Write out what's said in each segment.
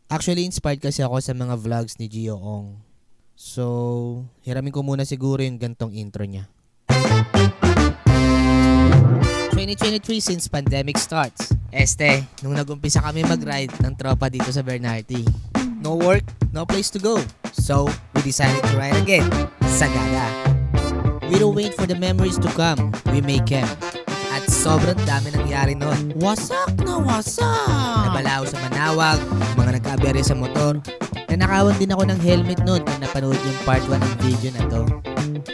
Actually, inspired kasi ako sa mga vlogs ni Gio Ong. So, hiramin ko muna siguro yung gantong intro niya. 2023 since pandemic starts. Nung nag-umpisa kami mag-ride ng tropa dito sa Bernarty. No work, no place to go. So, we decided to ride again. Sagada. We don't wait for the memories to come. We make them. At sobrang dami nangyari nun. Wasak na wasak! Nabalaw sa manawag, mga nagka-aberya sa motor. Nanakawan din ako ng helmet nun nung napanood yung part 1 ng video na to.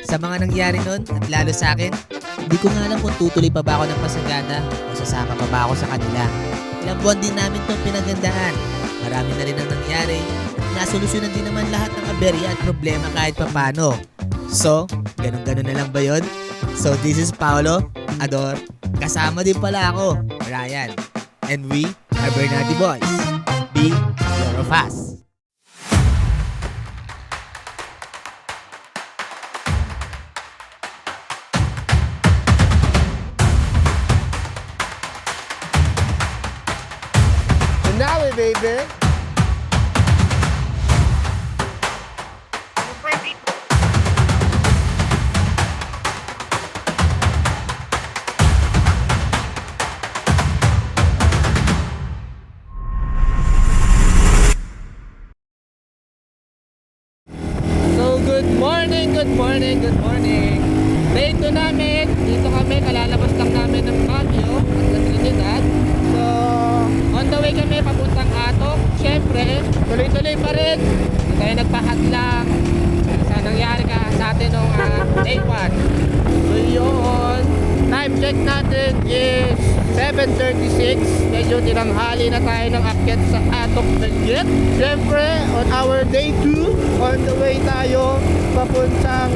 Sa mga nangyari nun, at lalo sa akin, hindi ko nga alam kung tutuloy pa ba ako ng Pasagada o sasama pa ba ako sa kanila. Ilang buwan din namin itong pinagandaan. Marami na rin ang nangyari at nasolusyonan din naman lahat ng aberya at problema kahit papano. So, ganun-ganun na lang ba yun? So, this is Paolo, Ador. Kasama din pala ako, Ryan. And we are Bernardy Boys. Be more of us. Now, baby. So, good morning. Day 2 namin. Dito kami, kalalabas lang namin ng Baguio at La Trinidad. So, on the way kami papuntang Atok. Siyempre, tuloy-tuloy pa rin. Hindi tayo nagpahadlang sa nangyari sa atin nung day 1. So, yun. Time check natin is 7:36. Medyo tinanghali na tayo ng akyat sa Atok Benguet. Siyempre, on our day 2, on the way tayo papuntang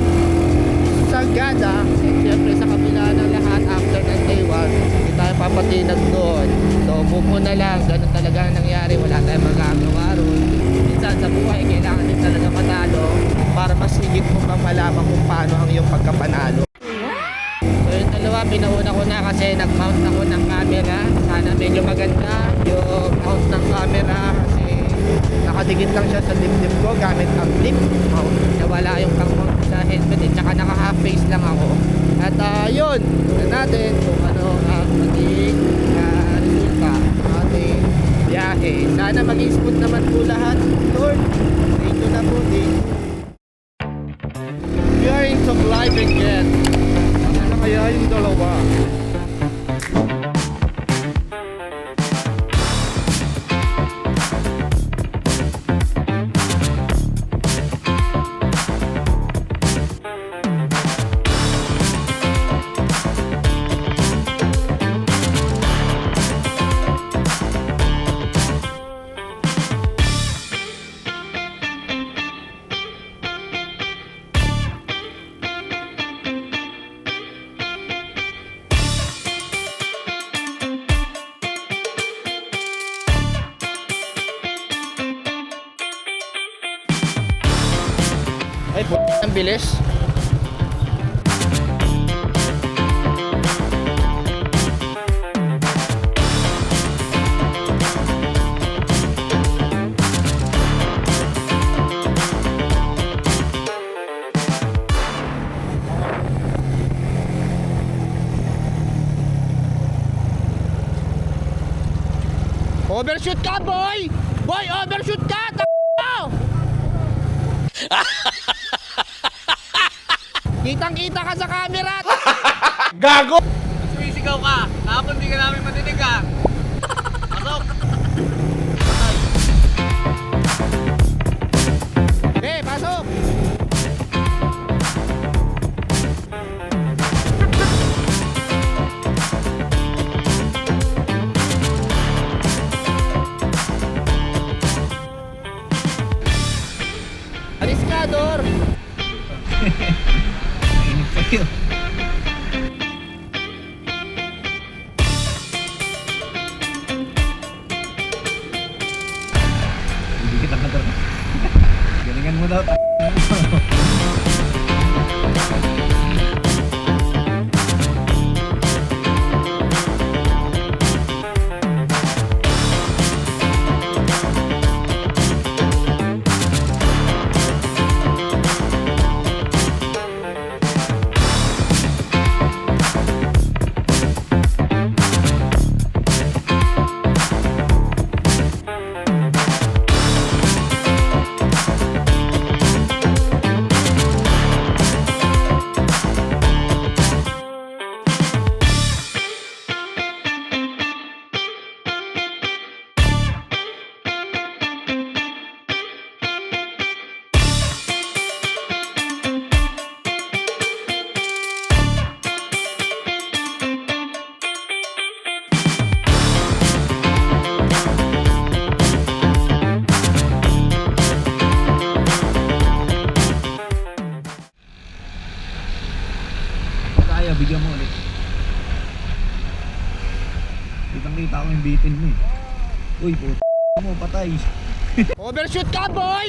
Sagada. And siyempre sa kabila ng lahat, after ng day 1, hindi tayo papatinag doon. So, move na lang. Ganun talaga ang nangyari. Wala tayong magagawa ron. Minsan sa buhay, kailangan din talaga matalo para mas higit mo pang malaman kung paano ang iyong pagkapanalo. So, yung dalawa, pinauna ko na kasi nag-mount ako ng camera. Sana medyo maganda yung mount ng camera kasi nakadikit lang siya sa dibdib ko gamit ang flip mount. Nawala yung pang-mount sa helmet at saka naka-half face lang ako. At yun, tignan natin kung ano ang magiging resulta ng ating biyahe. Sana maging smooth naman po lahat. Lord, dito na po din. We are in Supply Benguet. Ano na kaya yung dalawa? Ay, ang bilis. Overshoot ka, boy! Boy, overshoot ka! Kitang-kita ka sa camera! Gago! Sumisigaw ka. Kahapon di ka namin matinig ka. Pasok! Pasok! Alis ka, Dor! Hindi kita kadar. Galingan mo daw. mo yung bitin mo eh. Uy, puto mo, patay. Overshoot ka, boy!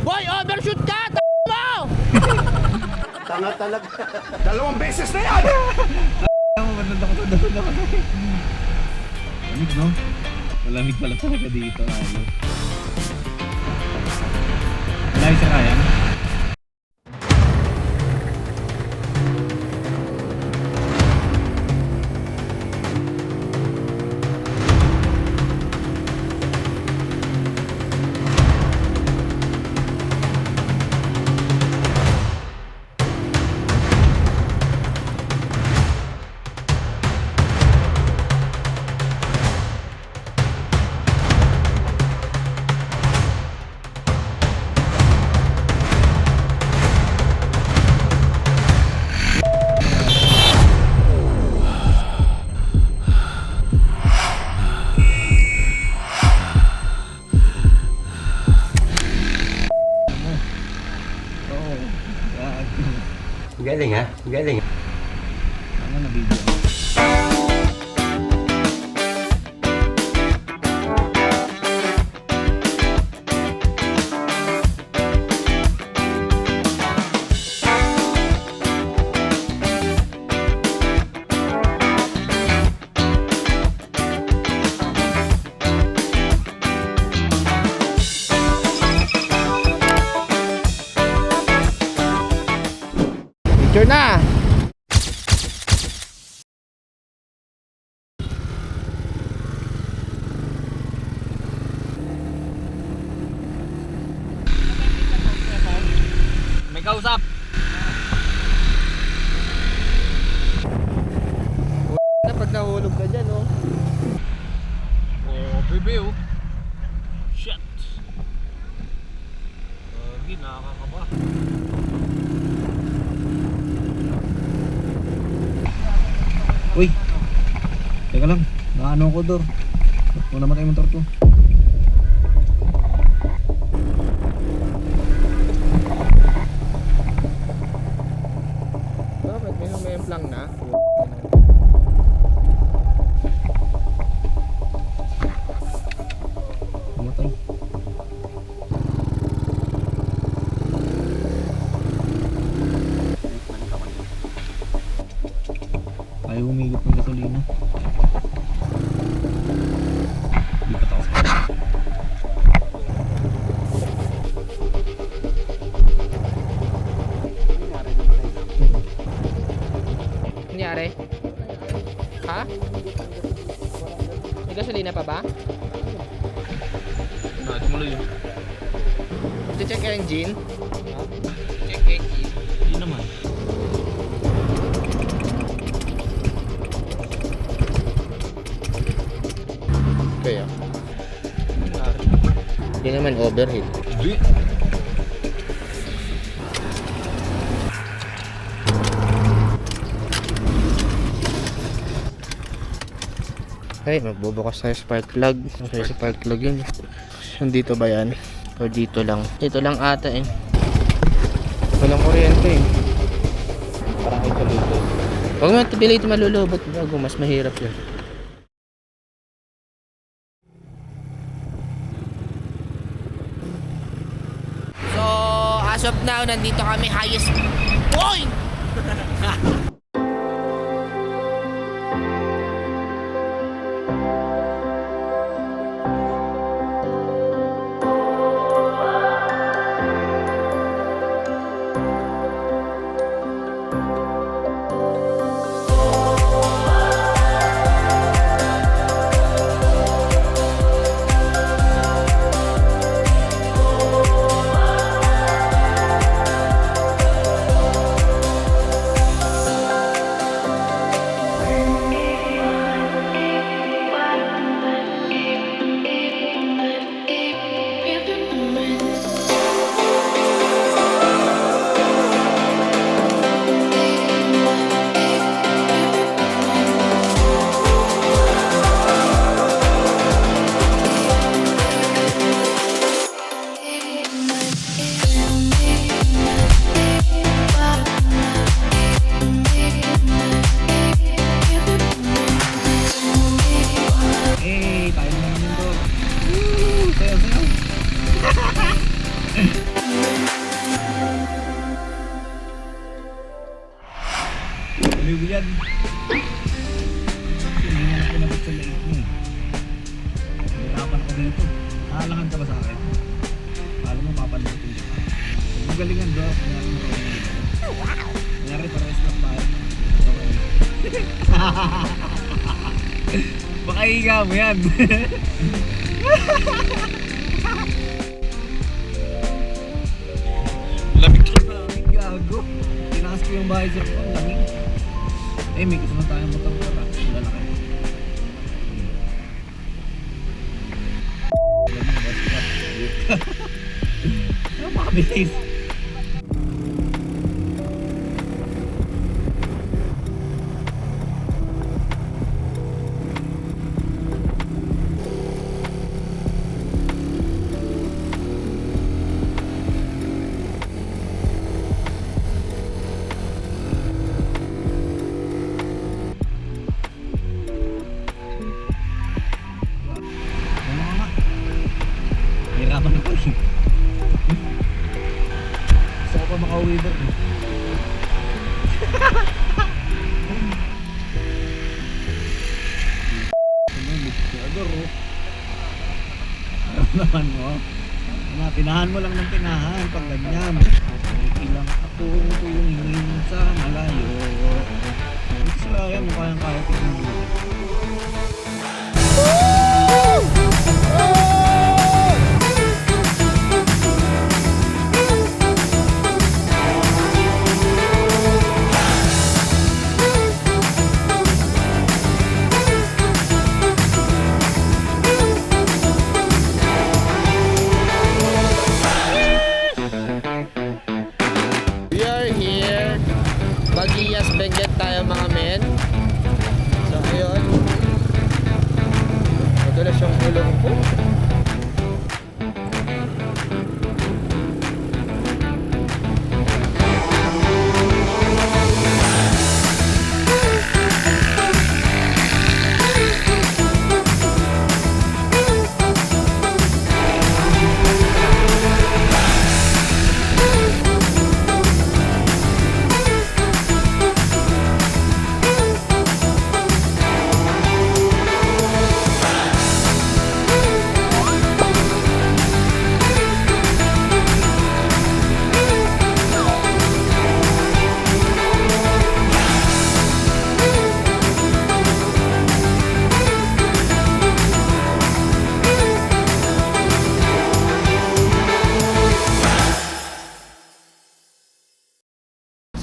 Boy, overshoot ka! Mo! Ako, matanda ko. Malamig, no? Malamig pala talaga dito. Malay sa kaya. Galing ha? Galing. Ano na video? Picture na! May kausap. Na pag nahulog ka dyan, oh. Oh, baby oh. Shit. Nakakaba. Uy! Teka lang, naano ko door. Kung namatay yung motor ko. Bakit? May humemplang na? Namatay. Ayaw umigit ng gasolina. Hindi pa tapos. Nangyari? Ha? May gasolina pa ba? Natin mo lang yun. Check engine. Check engine. Hindi naman. Kaya? Hindi naman overheat. Hindi. Ay, magbubukas tayo spark plug. Okay, spark plug yun. Dito ba yan? O dito lang? Dito lang ata eh. Walang kuryente eh. Parang ito dito. Huwag mo pili ito malulobot. Bago, mas mahirap yun. So, as of now, nandito kami highest point! yan. Kasi hindi na pinabot sa late mo eh. Hirapan ako dito. Nakalangan ka ba sa akin? Alam mo, papalimutin ka. Magalingan bro. Nangyari pares lang tayo. Baka higa mo yan. Lamig ka. Lamig gago. Tinakas ko yung visor ko. Ang lamig. Eh, may gusto na tayong motor ko. Lalaki. Lamig, basta. Ano makabilis? Hirapan na pala. Gusto ko pa makauwi doon. Ador oh. Ano naman mo? Pinahan mo lang ng pinahan pag ganyan. Okay lang ako tulungin sa malayo. Sila yan, mukha yung kaya tingin. We are here. Bagiyas Benguet tayo mga men. So ayun. Madulas yung ulong ko.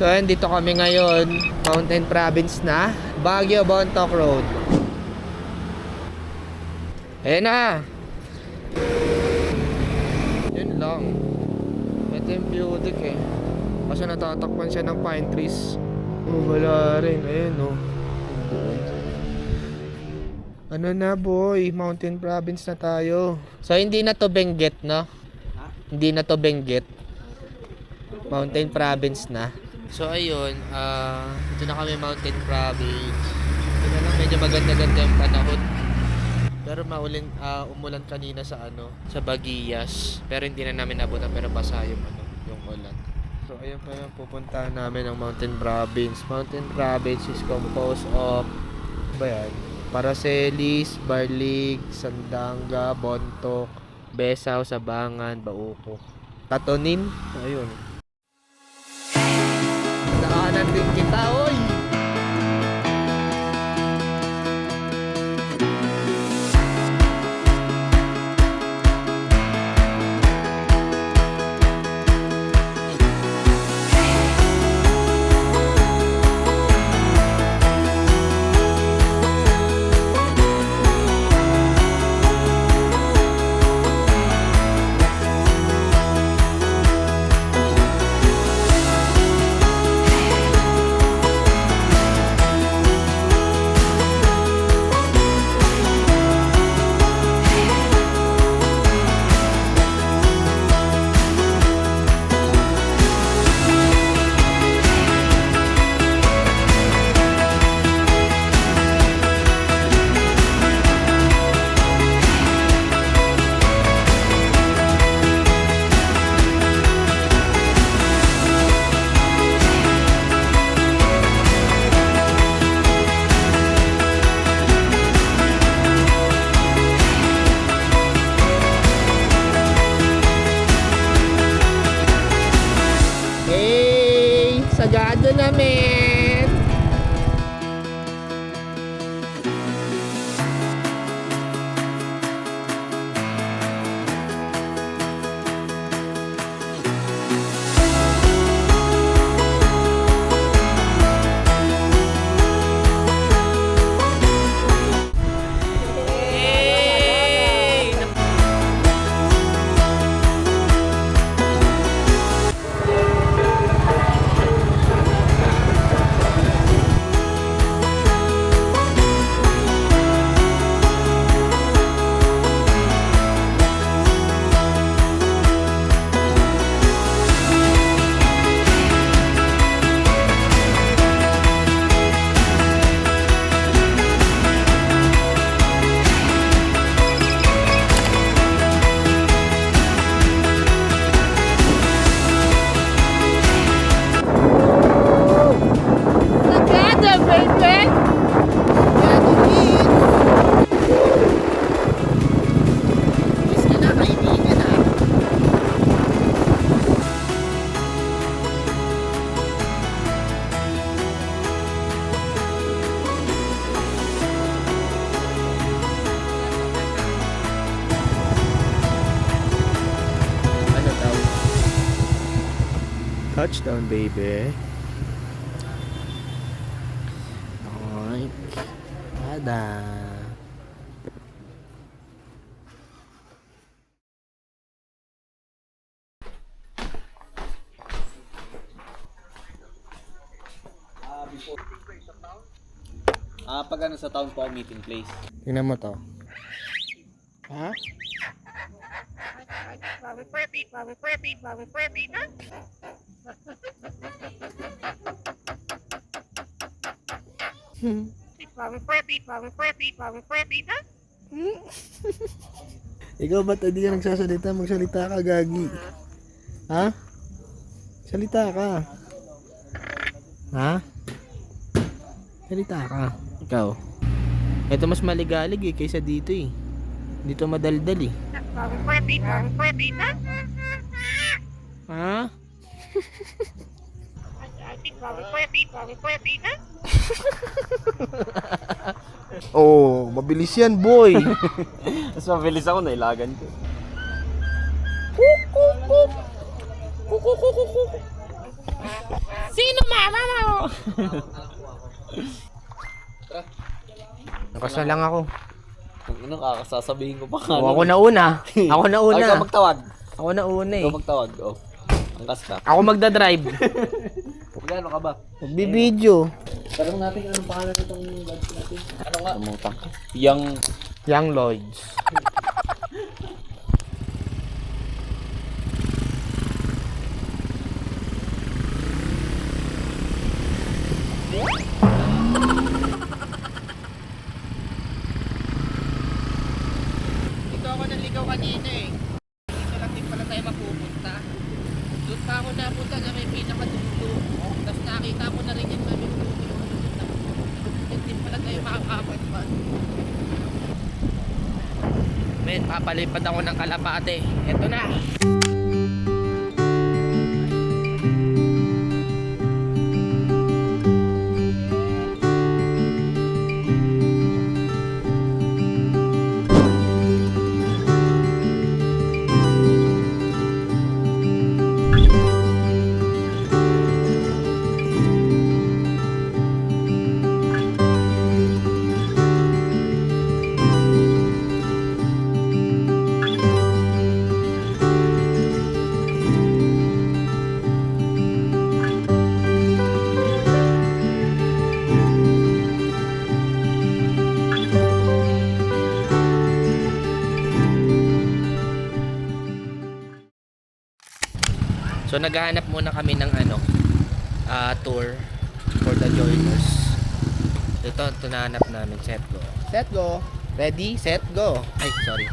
So ayun, dito kami ngayon, Mountain Province na, Baguio Bontoc Road. Ayan na. Yun lang. Ito yung beauty eh. Kasi natatakpan siya ng pine trees. Oh, wala rin. Ayun oh. Ano na boy, Mountain Province na tayo. So hindi na to Benguet, no? Hindi na to Benguet. Mountain Province na. So ayun, ito na kami Mountain Province. Ito na lang, medyo maganda-ganda yung panahon. Pero umulan kanina sa sa Bagiyas. Pero hindi na namin nabutan, pero basa yung yung ulan. So ayun pa yung pupuntahan namin ng Mountain Province. Mountain Province is composed of Paracelis, Barlig, Sandanga, Bontoc, Besaw, Sabangan, Bauco, Tatonin. Ayun. Nakanan din kita, oy! Touchdown, baby. Alright. Tada. Pag ano sa town po meeting place. Tingnan mo to. Ha? Ikaw ba't hindi ka nagsasalita? Magsalita ka, Gagi. Ha? Salita ka. Ha? Salita ka. Ikaw. Ito mas maligalig eh kaysa dito eh. Dito madaldal eh. Ha? Oh, mabilis yan, boy. Mas mabilis ako, nailagan ko. Sino mama mo? Nakasal lang ako. Ano kakasasabihin ko pa nga. Oh, ako na una. Ako na una. Ikaw magtawag. Ako na una eh. Ikaw magtawag. Oh. Angkas ka. Ako magdadrive. Magkano ka ba? Magbibideo. Tanong natin anong pangalan nitong vlog natin. Ano nga? Namutang ko. Young Lloyds. Dito ako naligaw kanina eh. Dito lang din pala tayo mapupunta. Doon pa ako napunta na may pinakadulo. Tapos nakita ko na rin yung kami hindi pala tayo makakapat pa. Men, papalipad ako ng Kalapate. Eto na. So naghahanap muna kami ng tour for the joiners. Ito nahanap namin. Set go. Set go. Ready, set, go. Ay, sorry.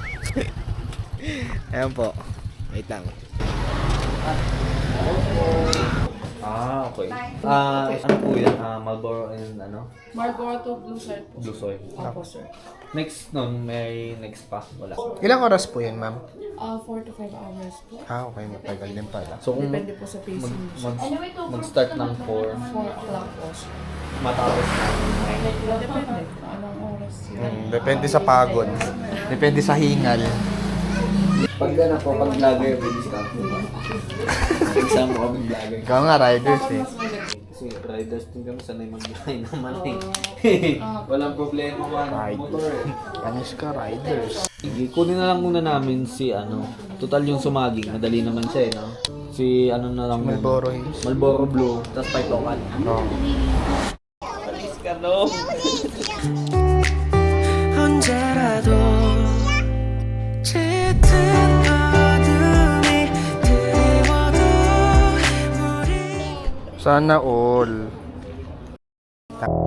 Ayan po. Wait lang. okay. Ano po yan? Marlboro and ano? Marlboro to Blue Soy po. Blue Soy. Opo, sir. Next nun, may next pa. Wala. Ilang oras po yan, ma'am? 4 to 5 hours po. Okay. Matagal din pala. So kung Depende po sa pacing niyo. mag-start ng 4, 4 o'clock po, sir. matapos na. Depende kung anong oras yun. Depende sa pagod. Depende sa hingal. Pag ano po, pag vlogger, may discount po ba? Exam mo kami vlogger. Ikaw nga, riders eh. Kasi riders din kami, sanay mag-biyahe naman eh. Walang problema man, motor eh. Panis ka, riders. Sige, kunin na lang muna namin si total yung sumaging, madali naman siya eh, no? Si na lang muna. Marlboro Hills. Marlboro Blue, tapos 5 local. Oh. Palis ka no? 언제라도 짙은 어둠이 드리워도 우리 Sana all.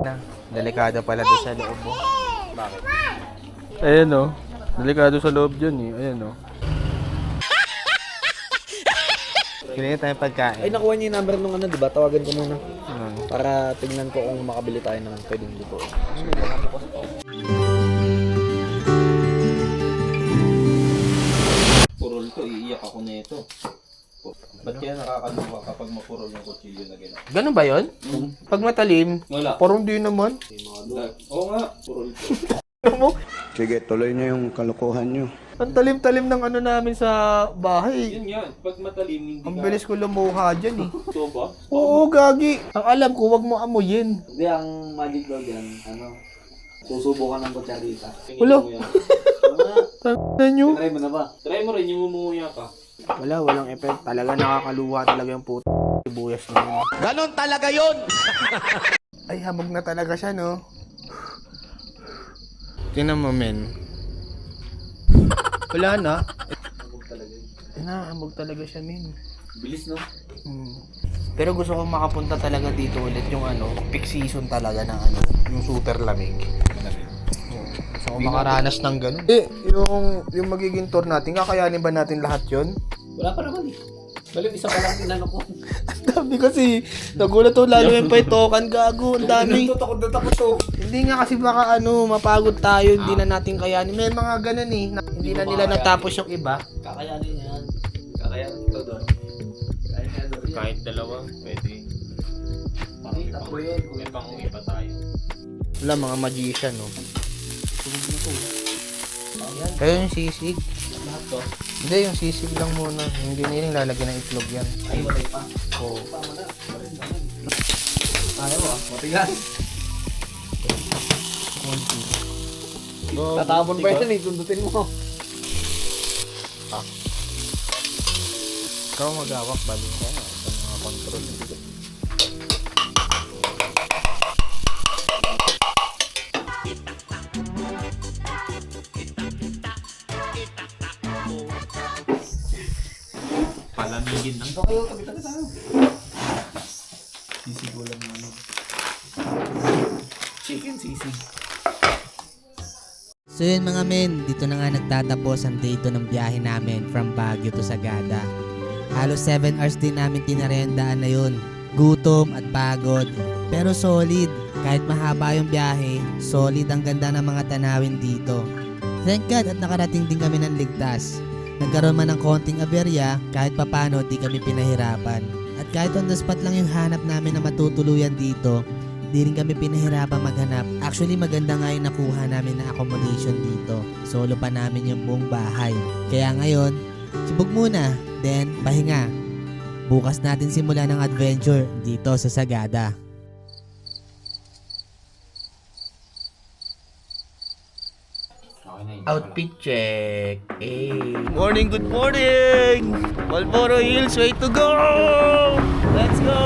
Na, delikado pala doon sa loob mo. Bakit? Ayan o. Delikado sa loob dyan eh. Ayan o. Kailangan tayong pagkain. Ay, nakuha niya yung number nung diba? Tawagan ko muna. Ano? Para tingnan ko kung makabili tayo ng pwedeng dito. Purol to, iiyak ako na ito. Ba't kaya nakakaluwa kapag mapurol yung kutsilyo na gano'n? Ganun ba yun? Pag matalim, Wala. parang di naman. Oo nga, purol to. Ano mo? Sige, tuloy niyo yung kalokohan niyo. Ang talim-talim ng ano namin sa bahay. Yun nga, pag matalim, hindi Ang bilis ko lumuha dyan eh. Ito ba? Oo, gagi. Ang alam ko, wag mo amuyin. Hindi, ang magic daw dyan, susubukan ng kutsarita. Ulo. Tanda nyo. Try mo na ba? Try mo rin, yung mumuya ka. Walang effect. Talaga nakakaluwa talaga yung puto sibuyas na yun. Ganon talaga yon. Ay, habog na talaga siya, no? Tingnan mo, men. Wala na. Inaambog talaga siya, men. Bilis, no? Pero gusto kong makapunta talaga dito ulit yung peak season talaga ng yung super lamig. Gusto kong makaranas ng ganun. Yung magiging tour natin, kakayanin ba natin lahat yun? Wala pa naman eh. Baliw, isa pa lang tinanong ko. Ang dami kasi. Nagulat to, lalo yung paitokan, gago. Ang dami. Takot na takot to. Hindi nga kasi baka mapagod tayo, hindi na natin kayanin. May mga ganun eh. Hindi na nila natapos yung iba. Kakayanin yan. Kakayanin ko doon. Kahit dalawa, pwede. Pakita ko yun. May panguwi pa tayo. Wala, mga magician, no? Kaya yung sisig. Lahat to. Hindi, yung sisig lang muna. Hindi na yung lalagyan ng itlog yan. Ay, walay pa. Oo. Tama na. Ayaw ah. Matigas. Tatapon pa yan eh. Sundutin mo. Ikaw mag-awak, bali ko na. Ito mga control. Palamigin lang. Ito kayo, tabi-tabi tayo. Sisigulan mo ano. Chicken sisig. So yun mga men, dito na nga nagtatapos ang day 2 ng biyahe namin from Baguio to Sagada. Halos 7 hours din namin tinarendaan na yun. Gutom at pagod, pero solid. Kahit mahaba yung biyahe, solid ang ganda ng mga tanawin dito. Thank God at nakarating din kami ng ligtas. Nagkaroon man ng konting aberya, kahit papano di kami pinahirapan. At kahit on the spot lang yung hanap namin na matutuluyan dito, di rin kami pinahirapan maghanap. Actually maganda nga yung nakuha namin na accommodation dito. Solo pa namin yung buong bahay. Kaya ngayon, sibog muna, then pahinga. Bukas natin simula ng adventure dito sa Sagada. Outfit check. Hey. Morning, good morning! Marlboro Hills, way to go! Let's go!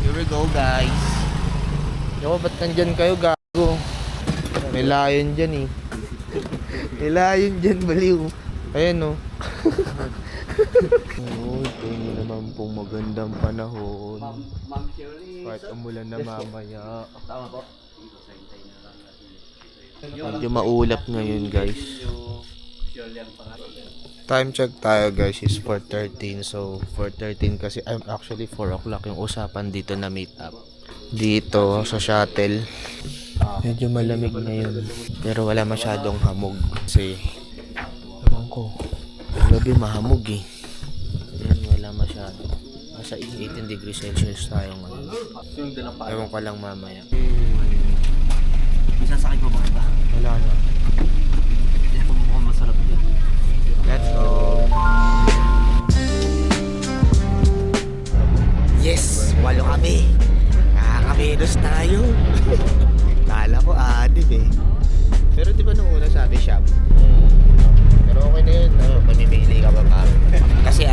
Here we go, guys. Yo, ba't nandyan kayo, gago? May lion dyan eh. May lion dyan, baliw. Ayan oh. Oo, ito naman pong magandang panahon. Ma'am Shirley. Kahit umulan na mamaya. Tama po. Medyo maulap ngayon, guys. Shirley ang pangalan. Time check tayo, guys, is 4:13. So 4:13 kasi actually 4 o'clock yung usapan dito na meet up. Dito sa shuttle. Medyo malamig ngayon. Pero wala masyadong hamog. Kasi ewan ko, gabi mahamog eh. Ayan, wala masyado. Nasa 18 degrees Celsius tayo ngayon. Ewan ko lang mamaya. Isasakay ko ba ba? Wala na. Hindi ako mukhang masarap yan. Let's go. Yes! 8 kami! Nakakaminos tayo! Kala ko adib eh. Pero di ba nung una sabi shop? Pero okay na yun. Mamimili ka ba pa? Kasi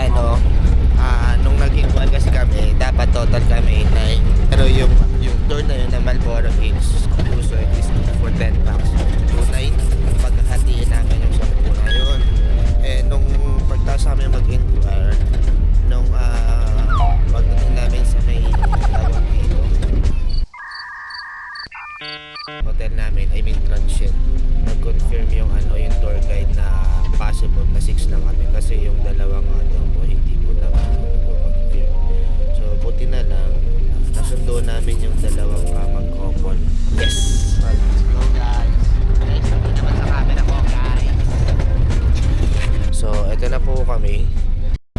Nung naging buwan kasi kami, dapat total kami 9. Pero yung tour na yun na Marlboro Hills, hotel namin, I mean transient, nag-confirm yung yung tour guide na possible na 6 lang kami kasi yung dalawang po hindi po na nag-confirm. So buti na lang nasundo namin yung dalawang mag-couple. Yes! Let's go guys! Guys, sabi naman sa camera ko guys! So eto na po kami.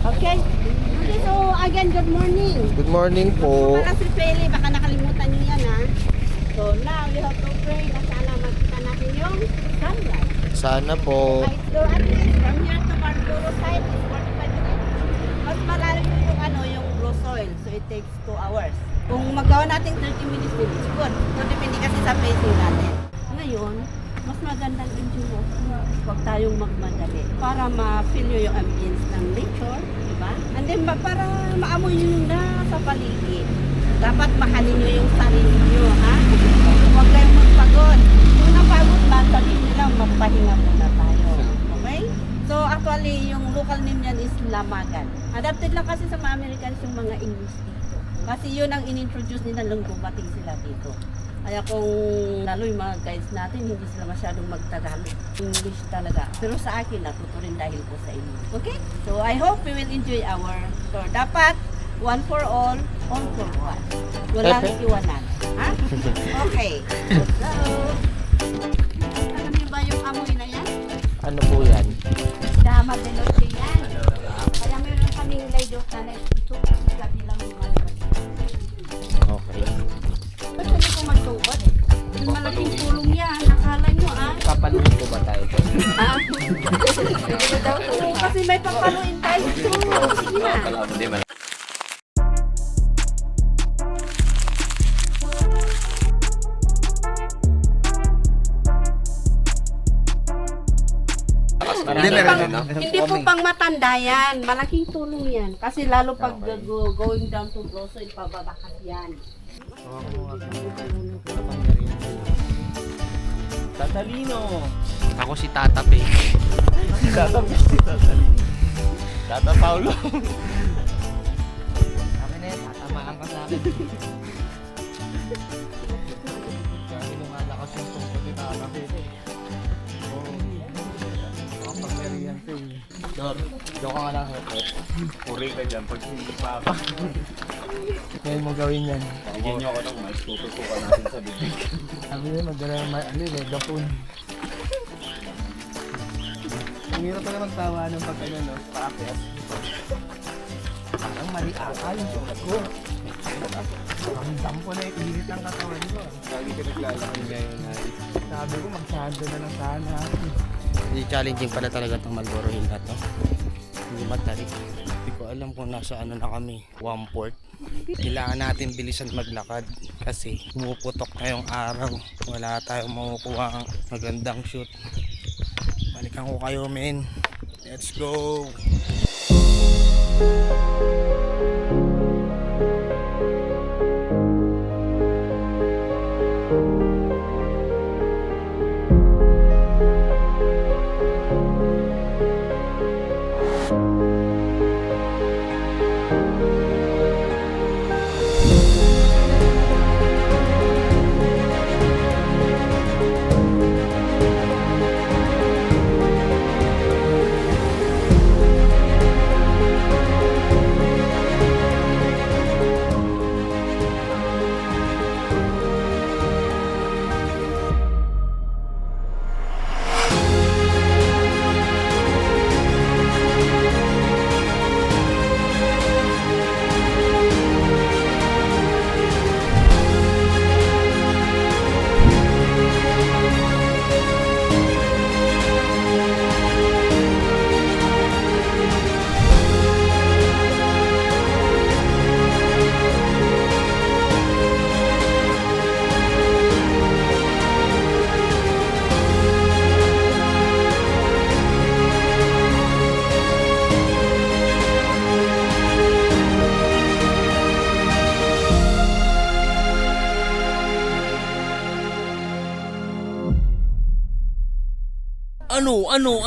Okay. Okay, so again, good morning. Good morning po. Para si Pele, baka nakalimutan niyo yan ha. So now, we have to pray na sana makita natin yung sunlight. Sana po. Right, so at least from here to Marturo side is 45 minutes. Mas malalim yung yung raw soil. So it takes 2 hours. Kung magawa natin 30 minutes, it's good. So depende kasi sa pacing natin. Ngayon, mas magandang enjoy mo. Huwag tayong magmadali. Para ma-feel nyo yung ambience ng nature, di ba? And then para maamoy nyo yung nasa paligid. Dapat mahalin nyo yung sarili nyo, ha? Huwag kayong magpagod. Kung napagod man, sabihin nila, magpahinga muna tayo. Okay? So actually, yung local name niyan is Lamagan. Adapted lang kasi sa mga Americans yung mga English dito. Kasi yun ang in-introduce nila nung dumating sila dito. Kaya kung lalo yung mga guides natin, hindi sila masyadong magtagalog. English talaga. Pero sa akin, natuto rin dahil po sa inyo. Okay? So I hope we will enjoy our tour. Dapat, one for all for one. Walang iwanan. Ha? Okay. So, alam niyo ba yung amoy na yan? Ano po yan? Dama de noche yan. Kaya meron kaming laydot na ito. Kabilang yung mga Okay. ba't hindi ko magtubad? Malaking tulong yan. Nakala nyo Papaluin po ba tayo po? Oo, kasi may papaluin tayo. Sige na. Hindi po pang matanda yan. Malaking tulong yan. Kasi lalo pag going down to Grosso, ipababakas yan. Tatalino. Ako si Tata Pe. Tata Paulo. Akin na yan, tatamaan ka sa akin. Sabi nung malakas yung tungkol ni Tata Pe. Makapagyarihan ko eh. Joke ka lang. Puri ka dyan pag hindi pa ako. Ngayon mo gawin yan. Bigyan niyo ako ng mais. Tututukan natin sa bibig. Sabi nyo, magdala ng megapon. Ang hirap pala magtawa ng pagkano, no? Paakyat. Parang mali ata yung sukat ko. Ang dampo na yung init ng katawan ko. Lagi ka naglalakad ngayon ay. Sabi ko, magsado na lang sana. Hindi challenging pala talaga itong Marlboro Hill na to. Hindi matari. Hindi ko alam kung nasa ano na kami. 1/4. Kailangan natin bilisan maglakad kasi pumuputok na yung araw. Wala tayong makukuha ang magandang shoot. Balikan ko kayo, men. Let's go!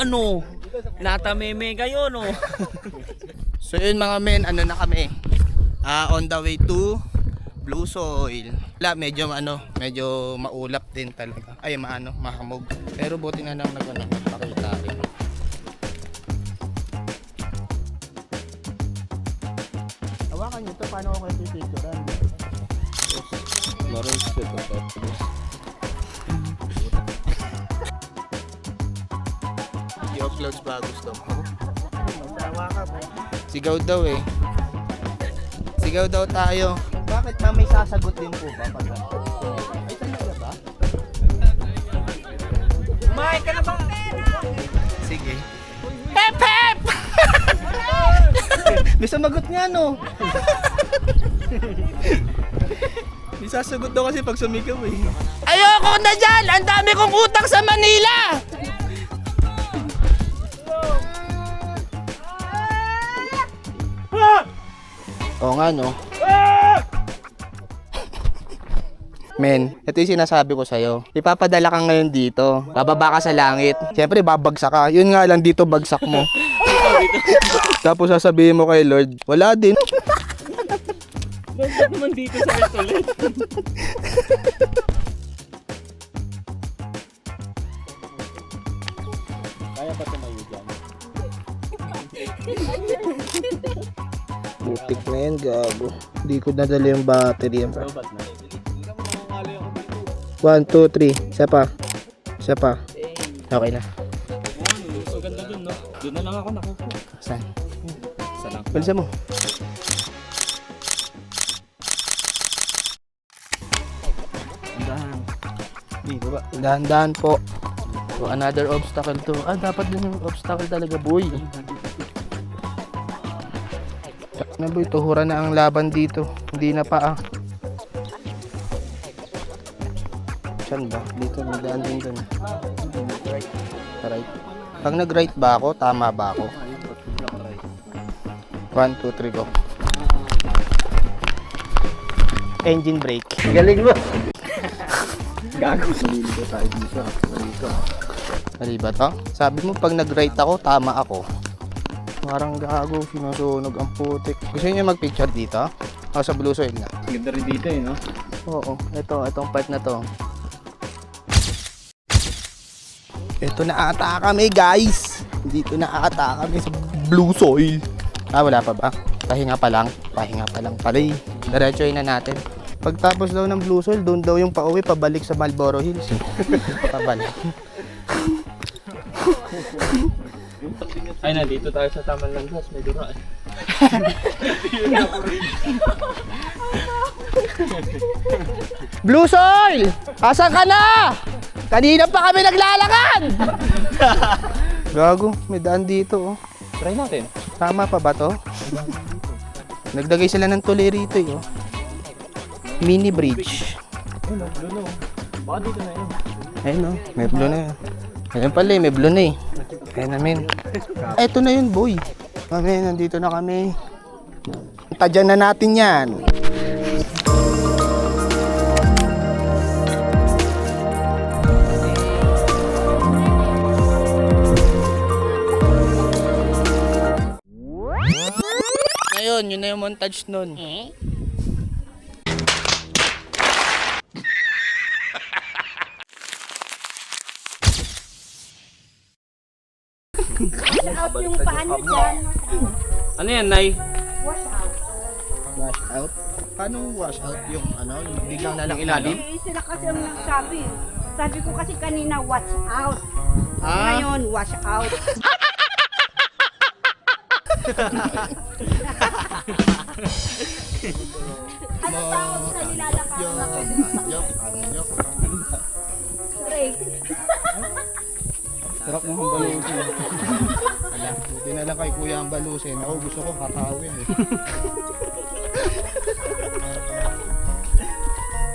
Ano? Natameme kayo, no? So yun mga men, ano na kami? On the way to blue soil. Medyo maulap din talaga. Ay, mahamog. Pero buti na lang nagpakita rin. Hawakan nyo to, paano ako kayo pipicturean? Maroon sa ito. I-uploads ba gusto mo? Sigaw daw eh. Sigaw daw tayo. Bakit may sasagot din po ba? Ay, talaga ba? May ka na ba? Sige. Pep! Pep! May sumagot nga no. May sasagot daw kasi pag sumigaw eh. Ayoko na dyan! Ang dami kong utang sa Manila! Oo nga no. Men, ito yung sinasabi ko sa'yo. Ipapadala ka ngayon dito. Bababa ka sa langit. Siyempre, babagsak ka. Yun nga lang dito, bagsak mo. Tapos sasabihin mo kay Lord, wala din. Bakit naman dito sa ulit? Kaya pa tumayo dyan. Butik na yan, gago. Hindi ko nadala yung battery yan. Ba't na? 1, 2, 3. Isa pa. Isa pa. Okay na. So ganda dun, no? Doon na lang ako nakupo. Saan? Sa lang. Balsa mo. Dahan. Dahan-dahan po. So, another obstacle to. Dapat din yung obstacle talaga, boy. Na boy, tuhura na ang laban dito. Hindi na pa Saan ba? Dito, may daan din dun. Right. Pag nag-right ba ako, tama ba ako? 1, 2, 3, go. Engine brake. Galing mo! Gago, sumili ko tayo dito. Mali ba to? Sabi mo pag nag-right ako, tama ako. Parang gago, sinusunog ang putik. Gusto niyo mag-picture dito? O sa blue soil na? Ganda rin dito eh, no? Oo, itong part na to. Ito na ata kami, guys. Dito na ata kami sa blue soil. Wala pa ba? Pahinga pa lang pala eh. Diretsoy na natin. Pagtapos daw ng blue soil, doon daw yung pauwi, pabalik sa Marlboro Hills. Pabalik. Ay, nandito tayo sa Taman Landas. May dura eh. Blue soil! Asan ka na? Kanina pa kami naglalakad! Gago, may daan dito oh. Try natin. Tama pa ba to? Nagdagay sila ng tuli rito eh oh. Mini bridge. Baka dito na yun. Ayun oh, may blue na yun. Ayun pala eh, may blue na eh. Ayun namin. Eto na yun boy. Kami, nandito na kami. Tadyan na natin yan. Ngayon, yun na yung montage nun. Yung paan nyo dyan. Ano yan, Nay? Wash out? Paano wash out yung yung biglang nalang ilalim? Sila kasi ang nagsabi. Sabi ko kasi kanina, watch out. Ah, Ngayon, wash out. Ano tawag sa nilalakad na pwede joke. break? Sarap ng balusin. Ala, buti na lang kay kuya ang balusin. Ako gusto ko kakawin eh.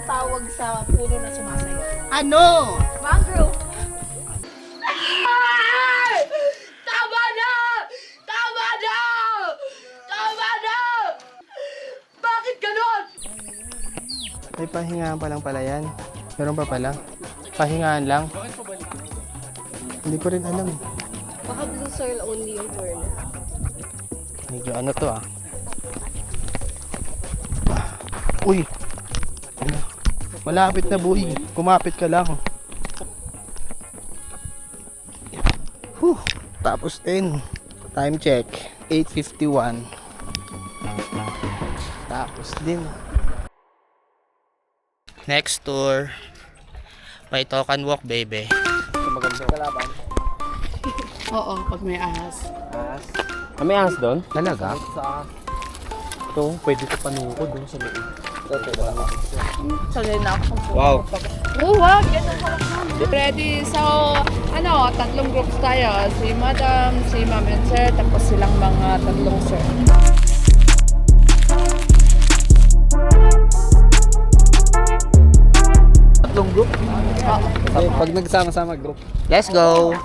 Tawag sa puno na sumasayaw. Ano? Mangrove! Tama na! Tama na! Tama na! Bakit ganon? May pahingaan pa lang pala yan. Meron pa pala. Pahingaan lang. Hindi ko rin alam. Baka blue soil only yung tour na. Medyo ano to ah. Uy, Malapit na boy. Kumapit ka lang. Tapos din. Time check. 8:51. Tapos din. Next tour. May token walk, baby. Oo, pag may ahas. May ahas doon? Talaga? Ito, pwede ko panukod doon sa loob. Sagay na ako. Wow. Oo, wag. Ganun ka lang. Ready? So, 3 groups tayo. Si Madam, si Ma'am and Sir, tapos silang mga 3 sir. Tatlong group? Pag nagsama-sama group. Let's go.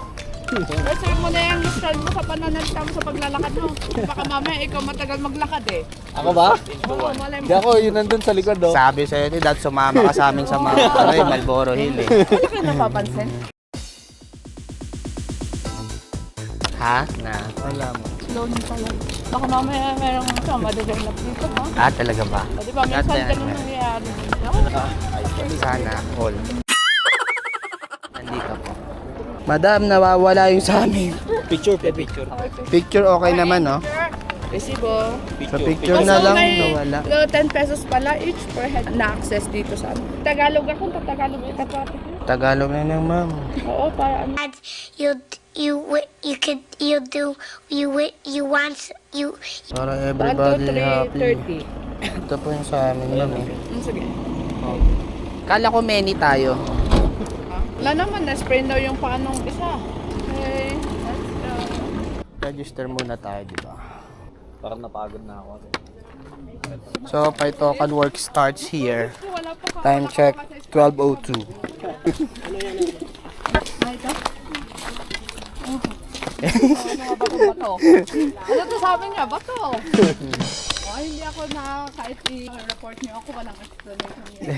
Kasi mo na yung style mo sa pananalita mo sa paglalakad mo. Baka mamaya ikaw matagal maglakad eh. Ako ba? Oo, malay mo. Hindi ako, yun nandun sa likod, oh. Sabi sa'yo ni Dad, sumama ka sa amin sa mga Marlboro Hill eh. Hindi ka napapansin? Ha? Na? Wala mo. Slowly pala. Baka mamaya merong madadevelop dito ha. Talaga ba? O diba, minsan Dati, ganun nangyayari dito. Sana all. Nandito po. Madam, nawawala yung sa amin. Picture. Picture okay naman, no? Resibo. Sa picture na lang, nawala. 10 pesos pala each per head na access dito sa amin. Tagalog ako, Tagalog kita pati. Tagalog na lang, ma'am. Oo, para ano. Para everybody 1, 2, 3, happy. 30. Ito po yung sa amin, ma'am. Sige. Kala ko many tayo. Wala naman, na-spray daw yung paanong isa. Okay, let's go. Register muna tayo, di ba? Parang napagod na ako. So, Paitokan work starts here. Wala pa ka. Time check, 12:02. Ito? Mga bato-bato. Ano to sabi niya? Bato. Hindi ako kahit i-report niyo ako, walang explanation niya.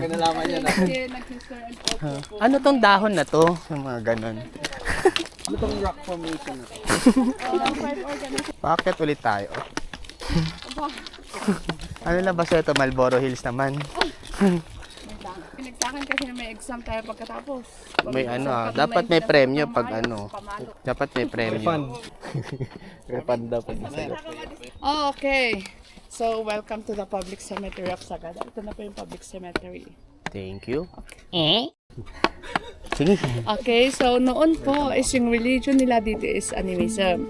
Kinalaman niya na. Kasi nag-sister and po. Ano tong dahon na to? Yung mga ganun. Ano tong rock formation na? Bakit ulit tayo? Ano na ba sa ito? Marlboro Hills naman. Pinagtakan kasi na may exam tayo pagkatapos. May dapat may premyo pag ano. Dapat may premyo. Refund daw pag isa. Oh, okay. So, welcome to the public cemetery of Sagada. Ito na po yung public cemetery. Thank you. Sige. Okay, so noon po is yung religion nila dito is animism.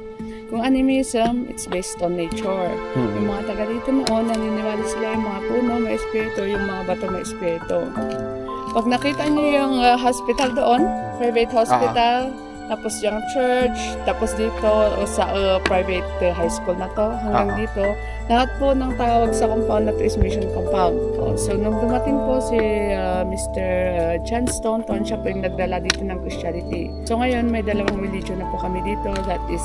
Kung animism, it's based on nature. Yung mga taga dito noon, naniniwala sila yung mga puno may espiritu, yung mga bato may espiritu. Pag nakita niyo yung hospital doon, private hospital, tapos yung church, tapos dito sa private high school na to, hanggang dito, lahat po ng tawag sa compound na to is mission compound. So nung dumating po si Mr. John Staunton, siya po yung nagdala dito ng Christianity. So ngayon may dalawang religion na po kami dito, that is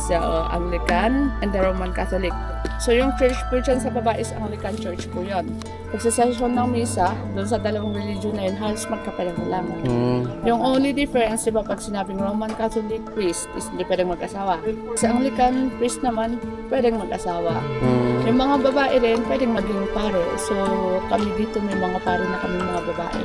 Anglican and the Roman Catholic. So yung church po dyan sa baba is Anglican church po yun. Pag sa session ng misa, doon sa dalawang religion na yun, halos magkapareho lang. Yung only difference, diba, pag sinabing Roman Catholic priest is hindi pwedeng mag-asawa. Sa Anglican priest naman, pwedeng mag-asawa. Yung mga babae rin, pwedeng maging pare. So kami dito may mga pare na kami mga babae.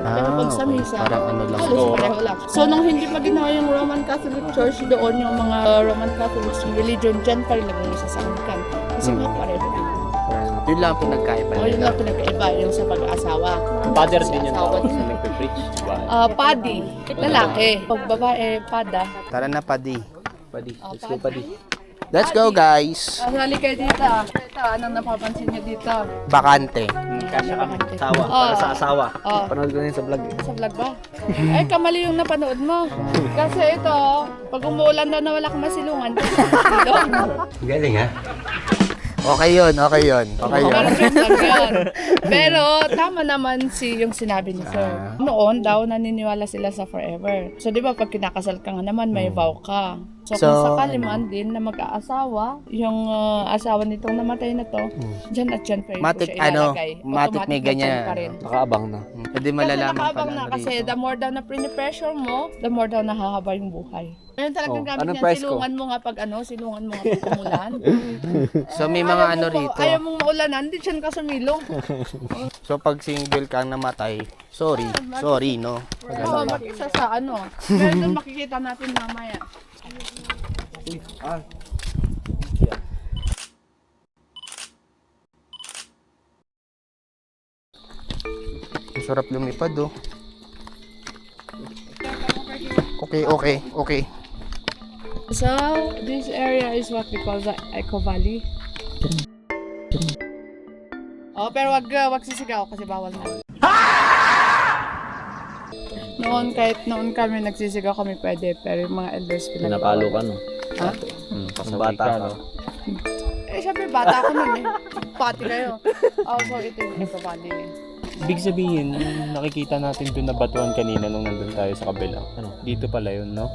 Pero pag sa misa, halos pareho lang. So nung hindi pa ginawa yung Roman Catholic Church, doon yung mga Roman Catholic religion, dyan pa rin nag-misa sa Anglican. Kasi mga pareho lang. Yun lang po nagkaiba. O yun lang pinagkaiba, yung sa pag-asawa. Father din yun Asawa daw din. sa nagpe-preach. Padi, lalaki. Pag babae, pada. Tara na, Padi. Let's go, Padi. Let's go, guys. Sali kayo dito. Ito, anong napapansin niyo dito? Bakante. Kasya kami. Asawa. Para sa asawa. Oh. Panood ko na yun sa vlog. Sa vlog ba? Ay, kamali yung napanood mo. Kasi ito, pag umuulan daw na wala kang masilungan. Galing, ha? Okay yun. Perfect lang yun. Pero tama naman yung sinabi ni Sir. Noon daw naniniwala sila sa forever. So di ba pag kinakasal ka nga naman may vow ka. So kung sakali man din na mag-aasawa, yung asawa nitong namatay na to, dyan at dyan pa rin po Matik, siya ilalagay. matik may ganyan. Pa rin. Nakaabang na. Hindi Kasi malalaman nakaabang pala na kasi rito. the more daw na pressure mo, the more daw nahahaba yung buhay. Ayun talagang gamit anong yan. price ko? Silungan mo nga pag umulan. So may mga ano rito. Ayaw mong maulanan, hindi dyan ka sumilong. So pag single kang namatay, sorry, no. Oo, mag-isa sa ano. Meron doon makikita natin mamaya. Ang sarap lumipad oh. Okay. So, this area is what we call the Eco Valley. Oh, pero wag sisigaw kasi bawal na. Kahit noon kami nagsisigaw kami pwede, pero yung mga elders Pinapalo ka, no? Ha? Bata ka. Eh, syempre bata ako nun eh. Pati kayo. Oh, so ito yung Eco Valley. Ibig sabihin, yung nakikita natin doon na batuan kanina nung nandun tayo sa kabila. Dito pala yun, no?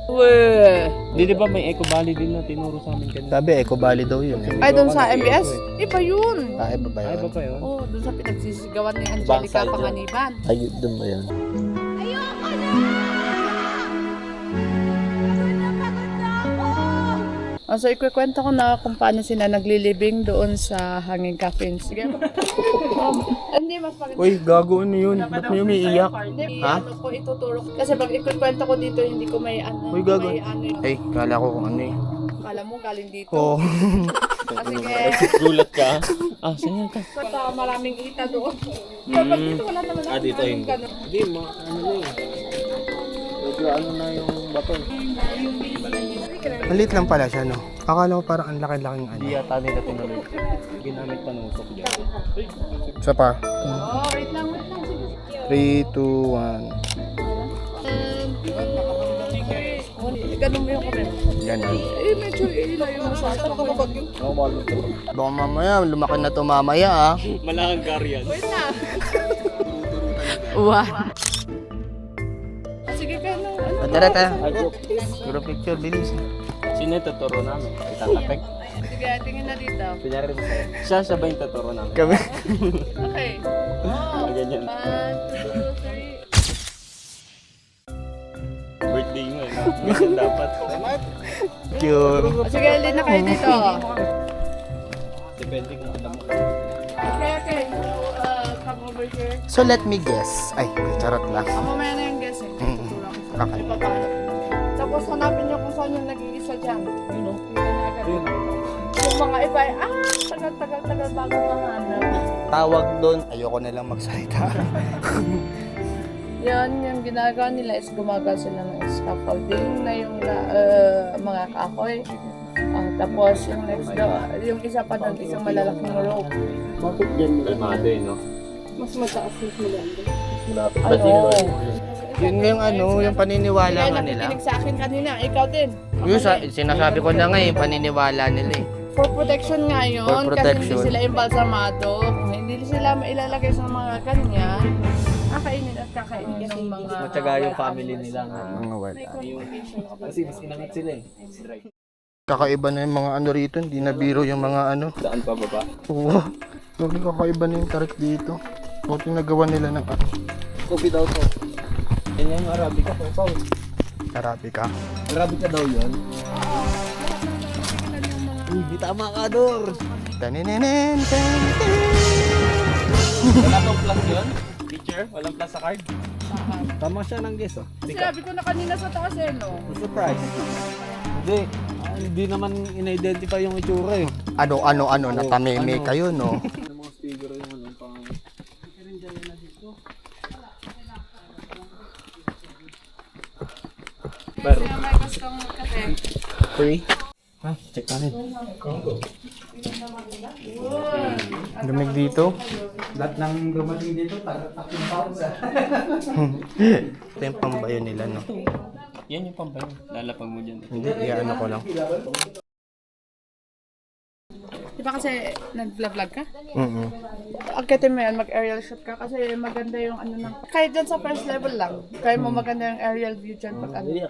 Di ba may Eco Valley din na tinuro sa amin kanina? Sabi Eco Valley daw yun. Ay, doon sa MBS? Iba yun. Iba ba Ay, yun? ba pa yun? Oh, doon sa pinagsisigawan ni Angelica Panganiban. Ay, doon ba yan? Oh, so ikwekwento ko na kung paano sila naglilibing doon sa Hanging Coffins. Sige. Hindi, mas maganda. Uy, gago ano yun? Ba't may umiiyak? Hindi, Ha? ano ko ituturo. Kasi pag ikwekwento ko dito, hindi ko may ano. Uy, gago. May ano. Ay, kala ko kung ano eh. Kala mo galing dito. Oo. Sige. Gulat ka? Ah, saan ka? Basta maraming ita doon. Kapag dito wala naman ako. dito maraming hindi. ganun. Hindi, ano na eh. Medyo ano na yung bato. Malit lang pala siya, no? Akala ko parang ang laki-laking ano. Hindi yata nila tinuloy. Ginamit pa nusok dyan. Isa pa. Oh, wait lang. Sige. 3, 2, 1. Ganun mo yung kape. Yan. Eh, medyo ilayo mo sa akin. Baka mamaya, lumaki na to mamaya ah. Malakang karyan. Wait na. Wow. Sige ka na. Tara. Puro picture, bilis. Sino yung tuturo namin? Itatapek? Sige, tingin na dito. Kunyari mo sa'yo. Siya ba yung tuturo namin? Kami. Okay. Ganyan. 1, 2, 3. Birthday mo eh. Ganyan dapat. Cute. Sige, alin na kayo dito. Depende kung alam mo. Okay. Come over here. So let me guess. Ay, charot lang. Mamaya na yung guess eh. Tuturo ako sa Okay. ipapahanap. Tapos hanapin niyo kung saan yung nag-iisa dyan. Kita na agad. Yung mga iba ay, tagal bago mahanap. Tawag doon, ayoko na lang magsalita. Yan, yung ginagawa nila is gumagawa sila ng scaffolding na yung mga kahoy. Tapos yung next yung isa pa doon, isang malalaking rope. Bakit yan? Kalmado eh, no? Mas mataas mas malambot. Ba't Ano? Yun nga yung ano, yung paniniwala Kaya nga nila. nakikinig sa akin kanina, ikaw din. Yung sinasabi ko na nga yung paniniwala nila eh. For protection nga yun, For kasi protection. hindi sila embalsamado. Kung hindi sila mailalagay sa mga ganyan, kakainin at kakainin ng mga... Matyaga yung family nila. Mga wala. Kasi mas inangat sila eh. Kakaiba na yung mga ano rito, hindi na biro yung mga ano. Daan pa baba? Oo. Kakaiba na yung tarik dito. Buti nagawa nila ng ano. Coffee daw to. Yan yung Arabica po. Arabica. Arabica daw yun. Uy, di tama ka, Dor. Tanininin. Wala pang plus yun? Teacher? Walang plus sa card? Tama siya ng guess, oh. Sinabi ko na kanina sa taas eh, no? Surprise. Hindi. Hindi naman in-identify yung itsura eh. Ano, natameme kayo, no? Yung mga figure yung ano, pang... Pero may gustong kape. Free? Ha? Check namin. Lumig dito. Lahat ng dumating dito, tatlong pounds. Ito yung pambayo nila, no? Yan yung pampayo. Lalapag mo dyan. Hindi, ano ko lang. Di ba kasi nag-vlog ka? akitin mo yan, mag-aerial shot ka kasi maganda yung ano na. Kahit dyan sa first level lang, kaya mo maganda yung aerial view dyan pag ano. Ayun.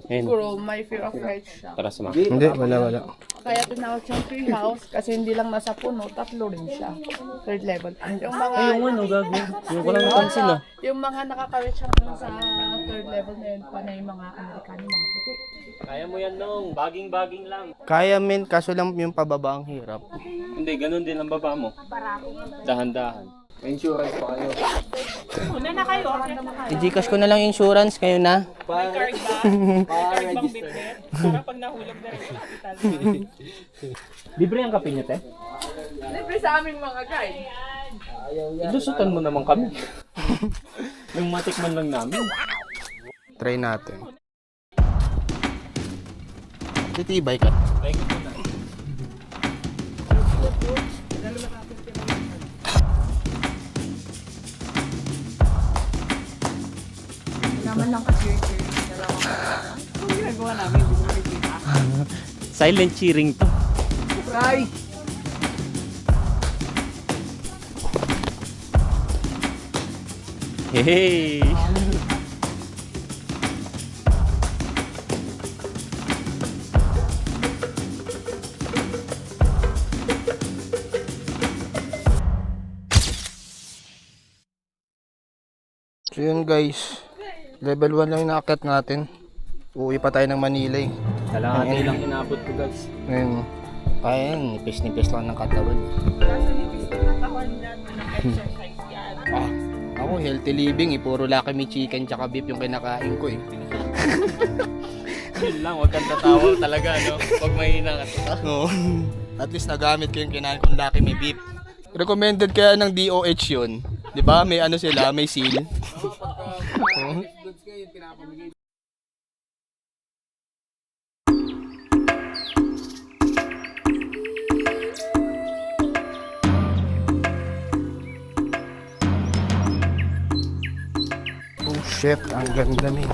Siguro may fear of heights siya. Tara sama. Hindi, wala. Kaya tinawag siyang tree house kasi hindi lang nasa puno, 3 rin siya. Third level. Yung mga, Ano gago? Yung ko lang napansin ah. yung mga nakakawit siyang sa third level na yun, panay mga Amerikano, mga puti. Kaya mo yan nung, baging-baging lang. Kaya men, kaso lang yung pababa ang hirap. Hindi, ganun din ang baba mo. Dahan-dahan. May insurance pa kayo. I-Gcash ko na lang insurance, kayo na. Pa-register. Libre ang kape niyo, te? Libre sa aming mga guide. Ilusutan mo naman kami. Yung matikman lang namin. Try natin. Titibay ka. Naman lang kasi yung ginagawa namin, hindi ko makikita. Silent cheering to. Ay! Hey! So yun guys, level 1 lang yung naakyat natin. Uuwi pa tayo ng Manila eh. Kalahati lang inabot ko guys. Ayun. Ayun, nipis-nipis lang ng katawan. Ako healthy living eh. Puro Lucky Me chicken tsaka beef yung kinakain ko eh. Yun lang, wag kang tatawa talaga, no? Pag mahina ka. Oo. At least nagamit ko yung kinain kong Lucky Me beef. Recommended kaya ng DOH yun. 'Di ba? May ano sila, may seal. Oo. Oh shit, ang ganda ni.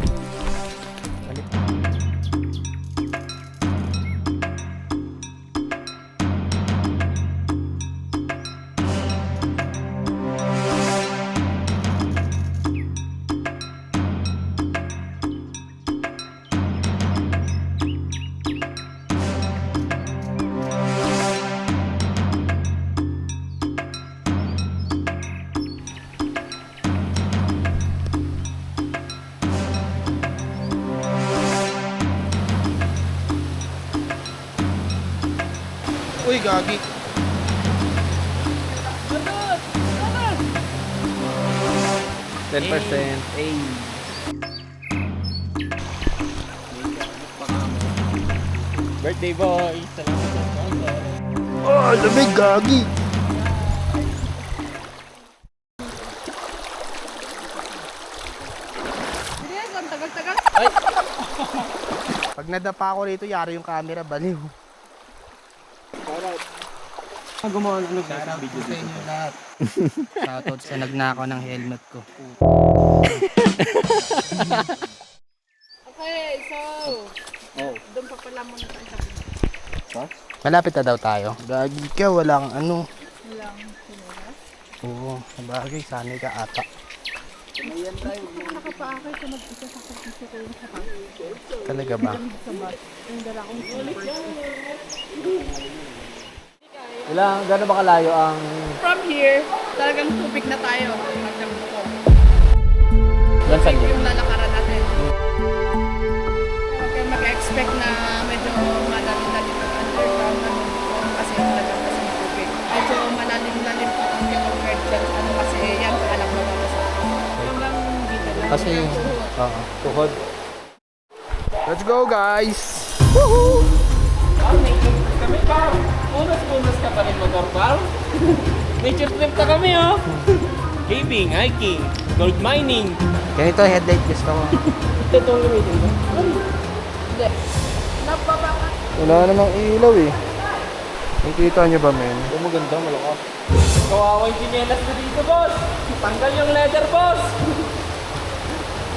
Uy, gagi. Birthday boy! Salamat sa sponsor. Oh, lamig, gagi. Yes, ang tagal-tagal. Pag nadapa ako rito, yari yung camera, baliw. Gumawa ng Shoutout sa inyo lahat. Shoutout sa nagnakaw ng helmet ko. Okay, so, doon pa pala muna tayo sa Pinas. Malapit na daw tayo. Gagi ka, wala kang ano. Walang sinulas. Oo, sabagay, sanay ka ata. Nakapaakay ka mag-isa sa kurso ko yung sa bus. Talaga ba? Sa bus. Yung dala kong slippers. Ilang, gano'n ba kalayo ang... From here, talagang tubig na tayo. Hanggang buko. Yan saan Yung lalakaran natin. Okay, mag-expect na medyo malalim-lalim ang underground na kasi talagang kasi yung tubig. Medyo malalim-lalim pa ang compared dyan. Ano kasi yan, alam mo ba sa hanggang dito lang. Kasi, oo. Tuhod? Let's go, guys! Kami pa! Unas-unas ka pa rin mag-arbal. Nature trip na kami, oh! Caving, hiking, gold mining. Ganito, headlight gusto ko. Ito itong gamitin mo. Hindi. Napabangat. Wala namang ilaw eh. Nakikita nyo ba, men? Ito maganda, malakas. Kawawa yung chinelas na dito, boss! Tanggal yung leather, boss!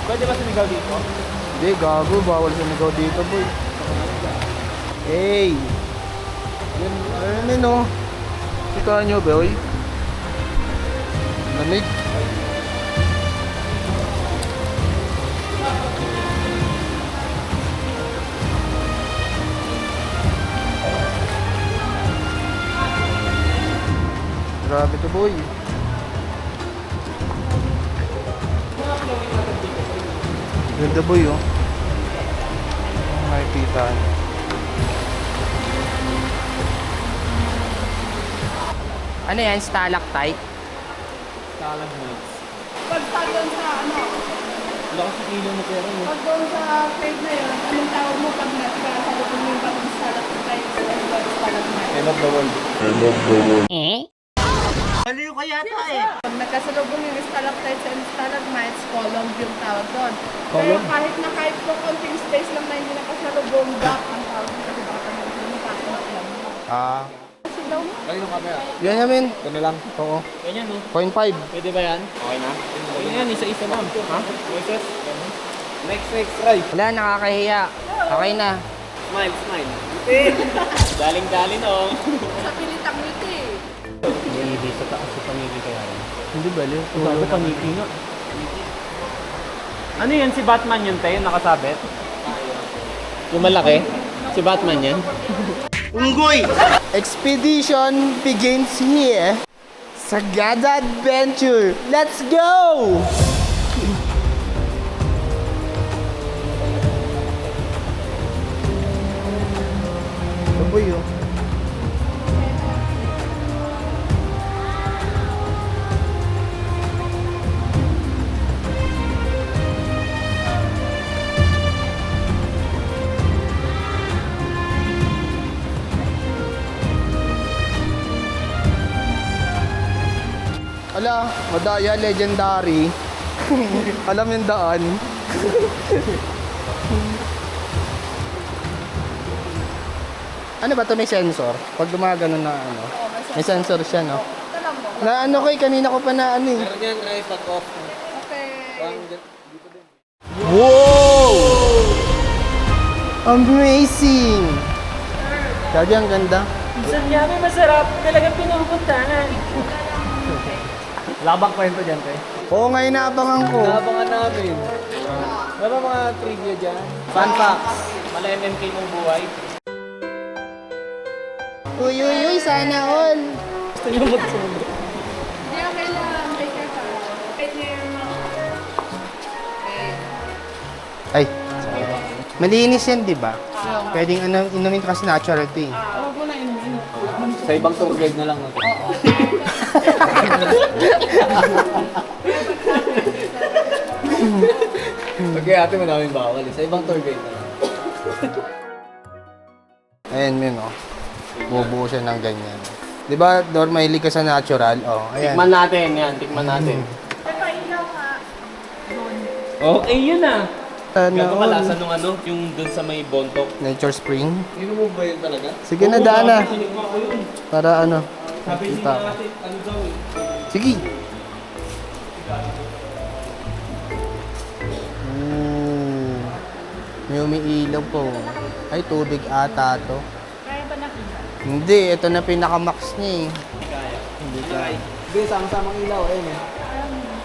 Pwede ba sumigaw dito? Hindi, gago. Bawal sumigaw dito, boy. Hey! Yan, ayun, oh. Kita nyo, boy. Lamig. Grabe to, boy. Ganda, boy, oh. Makikita. Ano yan? Stalactite? Stalagmites. Pag doon sa ano, Lakas sa kilo mo pero pag doon sa cave na yun, anong tawag mo pag nagkasalubong mo yung batong stalactite o stalagmite? end of the world. Pag nagkasalubong yung stalactites and stalagmites, column yung tawag doon. Pero kahit po konting space lang na hindi nakasalubong, gap ang tawag doon kasi baka tanong mo patunok lang. Ah. Silaw mo. Ayun ang camera. Yan namin. Ito na lang. Oo. Ganyan no? 0.5. Pwede ba yan? Okay na? Okay na yan, isa-isa lang. Ha? Voices? Next, try. Wala, nakakahiya. Okay na. Smile, smile. Galing-galing oh. Sa pilitang ngiti. Hindi sa taas sa paniki kaya yan. Hindi bali. Bago paniki nga. Ano yan? Si Batman yun tayo nakasabit? Yung malaki? Si Batman yan? Unggoy! Expedition begins here. Sagada Adventure. Let's go! Baboy, oh. Ala, Madaya Legendary. Alam yung daan. Ano ba to, may sensor? Pag gumagano na ano, may sensor siya, no? Na ano kay kanina ko pa na ano eh. Meron yan, try pag-off. Okay. Wow! Amazing! Sabi ang ganda. Sabi masarap. Talagang pinupuntahan. Wala bang kwento dyan, te? Oo, ngayon naabangan ko. Naabangan namin. Wala mga trivia dyan. Fun facts. Mala MMK mong buhay. Uy, uy, uy, sana all. Gusto nyo magsundo. Hindi, okay lang. Take your time. Take your Ay, malinis yan, di ba? Pwedeng ano, inumin kasi natural to eh. Huwag mo na inumin. Sa ibang tour guide na lang natin. Okay, ate mo namin bawal. Sa ibang tour guide na lang. Ayan yun, oh. Bubuo siya ng ganyan. Di ba, Dor, mahilig ka sa natural? Oh, ayan. Tikman natin yan, tikman natin. Okay, yun ah. Gago Ano, kalasa nung ano, yung dun sa may bontok. Nature Spring. Hindi mo ba yun talaga? Sige na, daan na. Tinikman ko yun. Para ano, Sabi niya kita. natin, ano daw eh. Sige. Ooh. May umiilaw po. Ay, tubig ata to. Kaya ba nakita? Hindi, ito na pinaka-max niya eh. Hindi kaya. Hindi, sama-samang ilaw, ayun eh.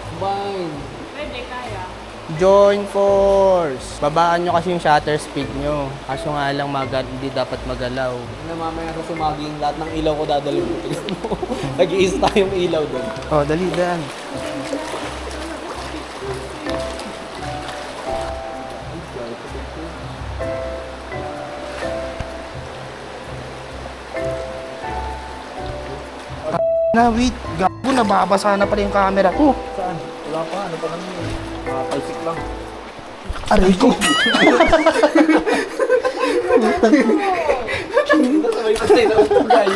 Combine. Pwede, kaya. Join force! Babaan nyo kasi yung shutter speed nyo. Kaso nga lang hindi dapat magalaw. Na mamaya sa sumaging lahat ng ilaw ko dadalhin mo. Tingnan mo. Nag-iis tayong ilaw doon. Oh, dali, daan. Na, wait. Gago, nababasa na pala yung camera ko. Saan? Wala pa. Ano pa naman yun? Palsik lang. Aray ko. Sabay patay na utugay.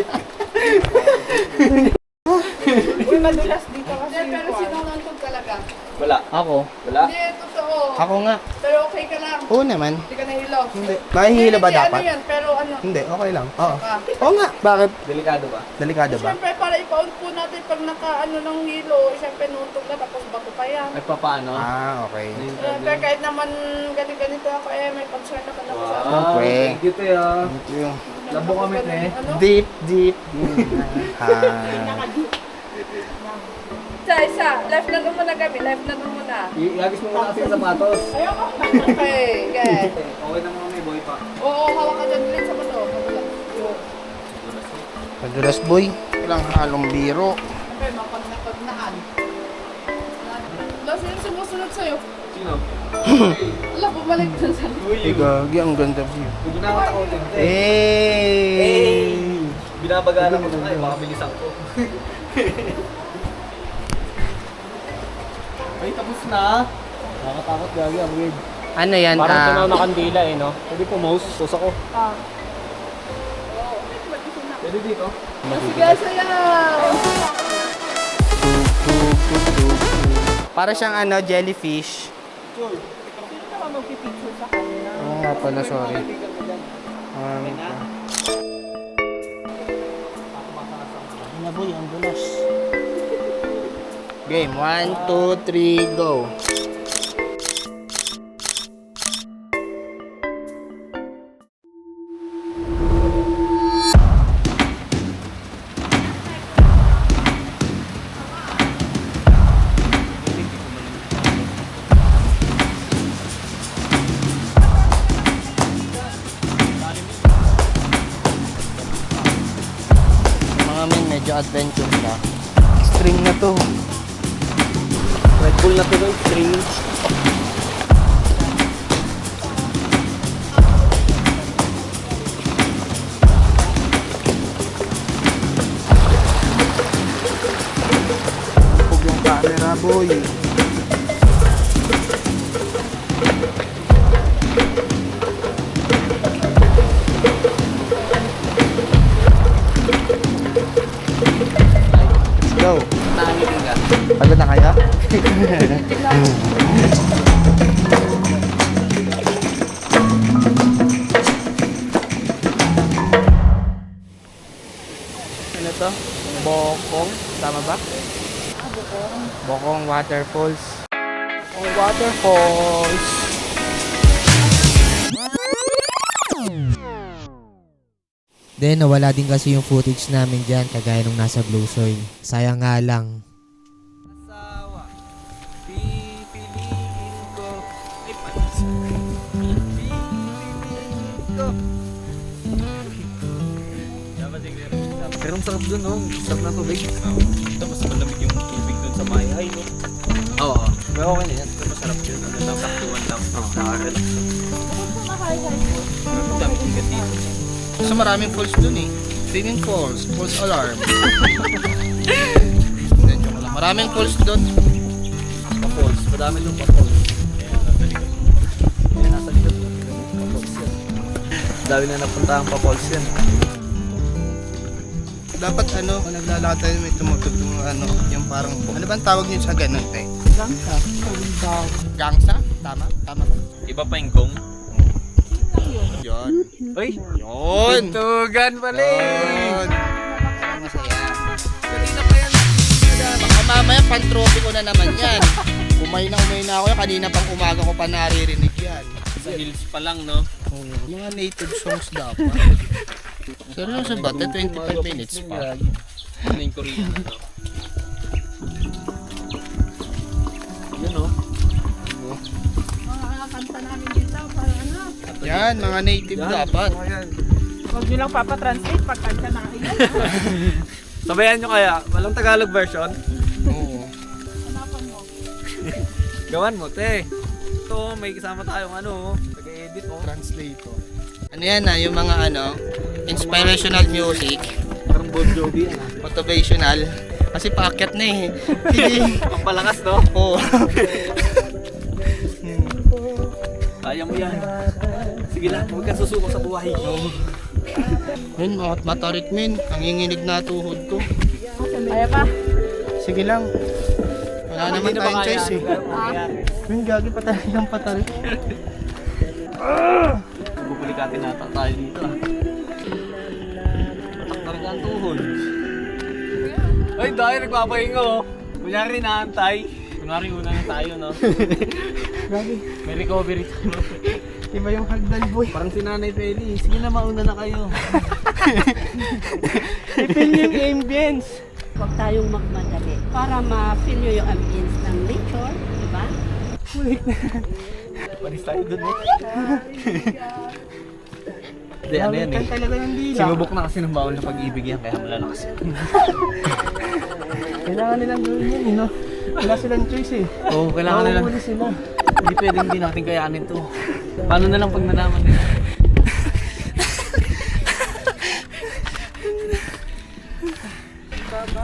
Uy, madulas dito kasi. Pero sinong nantog talaga? Wala. Ako? Wala? Hindi, totoo. Ako nga. Pero okay ka lang. Oo naman. Hindi ka nahilo. Hindi. Mahihila ba Hindi, dapat? Ano yan, pero ano? Hindi, okay lang. Oo. Ah. Oo nga. Bakit? Delikado ba? Delikado ba? Siyempre, para i-count po natin pag naka-ano ng hilo, siyempre nuntog na tapos bato pa yan. Ay, papaano? Ah, okay. Pero kahit naman ganito ako may concern ako na sa Siyempre. Thank you, Teo. Thank you. Labo kami, te. Ano? Deep, deep. Ha. Isa. Left na doon muna kami. Left na doon muna. Iagis mo muna kasi yung sapatos. Ayoko. Okay, okay. Okay na mga may boy pa. Oo, hawak ka dyan ulit sa bato. Madulas boy. Walang halong biro. Okay, mapag-napagnaan. Wala sino sumusunod sa'yo? Sino? Wala, bumalik dun sa Ay, gagi, ang ganda view. Hindi na ako takotin. Hey! Binabagalan ko na kayo, baka bilisan ko. Ay, tapos na. Nakakatakot gagi, ang weird. Ano yan? Parang tunaw na kandila eh, no? Pwede po mouse, sus ako. Ah. Pwede dito. Sige, sayaw! Para siyang ano, jellyfish. Sino naman magpipicture sa kanya? Oo nga pala, sorry. Ano boy, ang dulas. Game, 1, 2, 3, go. Mga men, medyo adventure na. String na to. Red Bull na to guys, string. Huwag yung camera, boy. Let's go. Nangiling ka. Pagod na kaya? Ano to? Bokong? Tama ba? Bokong Waterfalls. Oh, waterfalls! Then nawala din kasi yung footage namin dyan kagaya nung nasa Blue Soil. Sayang nga lang. Asawa, pipiliin ko. Ay, panis. Pipiliin ko. Pero ang sarap dun, no? Sarap na tubig. Ito, mas malamig yung tubig dun sa Mayay, no? Oo. Pero okay na yan. Ito, masarap yun. Ano lang, saktuan lang. Nakaka-relax. Ang dami tigat dito. So maraming falls dun eh. Swimming falls, false alarm. Hindi, joke lang. Maraming falls dun. Pa-falls. Madami dun pa-falls. Kaya nasa likod. Pa-falls yan. Dami na napuntahan pa-falls yan. Dapat ano, kung naglalakad tayo may tumutugtog ano, yung parang, ano ba ang tawag niyo sa ganun, te? Gangsa. Gangsa? Tama? Tama ba? Iba pa yung gong. Yun. Uy! Yun! Tugan pala Yun! Parang masaya. Kanina pa yan. Baka mamaya pan-trophy ko na naman yan. Umay na ako yan. Kanina pang umaga ko pa naririnig yan. Sa hills pa lang, no? Mga native songs dapat. Seryoso ba? 25 minutes pa. Ano yung Korean, no? Yun, no? Mga kanta namin dito, parang ano. Yan, mga native dapat. Huwag nyo lang papatranslate pag kanta na kayo. Sabayan nyo kaya. Walang Tagalog version. Oo. Hanapan mo. Gawan mo, te. Ito, may kasama tayong ano, taga-edit, oh. Translator. Ano yan na, yung mga ano, inspirational music, Parang Bon Jovi, ano. motivational. Kasi paakyat na eh. Sige. Ang palakas, no? Oo. Kaya mo yan. Sige lang, huwag kang susuko sa buhay. Yun, matarik men. Nanginginig na tuhod ko. Kaya pa. Sige lang. Wala naman tayong choice eh. eh. Yun, gagi patarik ng patarik. Bubulikatin nata tayo dito, ah. Patak talaga ang tuhod. Ay, dahil nagpapahinga, oh. Kunyari naantay. Kunwari una na tayo, no? Gagi. May recovery tayo. Iba yung hagdan boy. Parang si Nanay Feli. Sige na, mauna na kayo. Ipin yung ambience. Huwag tayong magmadali para ma-feel nyo yung ambience ng nature, di ba? Panis tayo dun eh. Hindi, ano yan eh. Sinubok na kasi ng bawal na pag-ibig yan, kaya malalakas yan. Kailangan nilang gawin yun, no? Wala silang choice eh. Oo, kailangan nila. Mauuli sila. Hindi pwedeng hindi natin kayanin to. Paano na lang pag nalaman nila?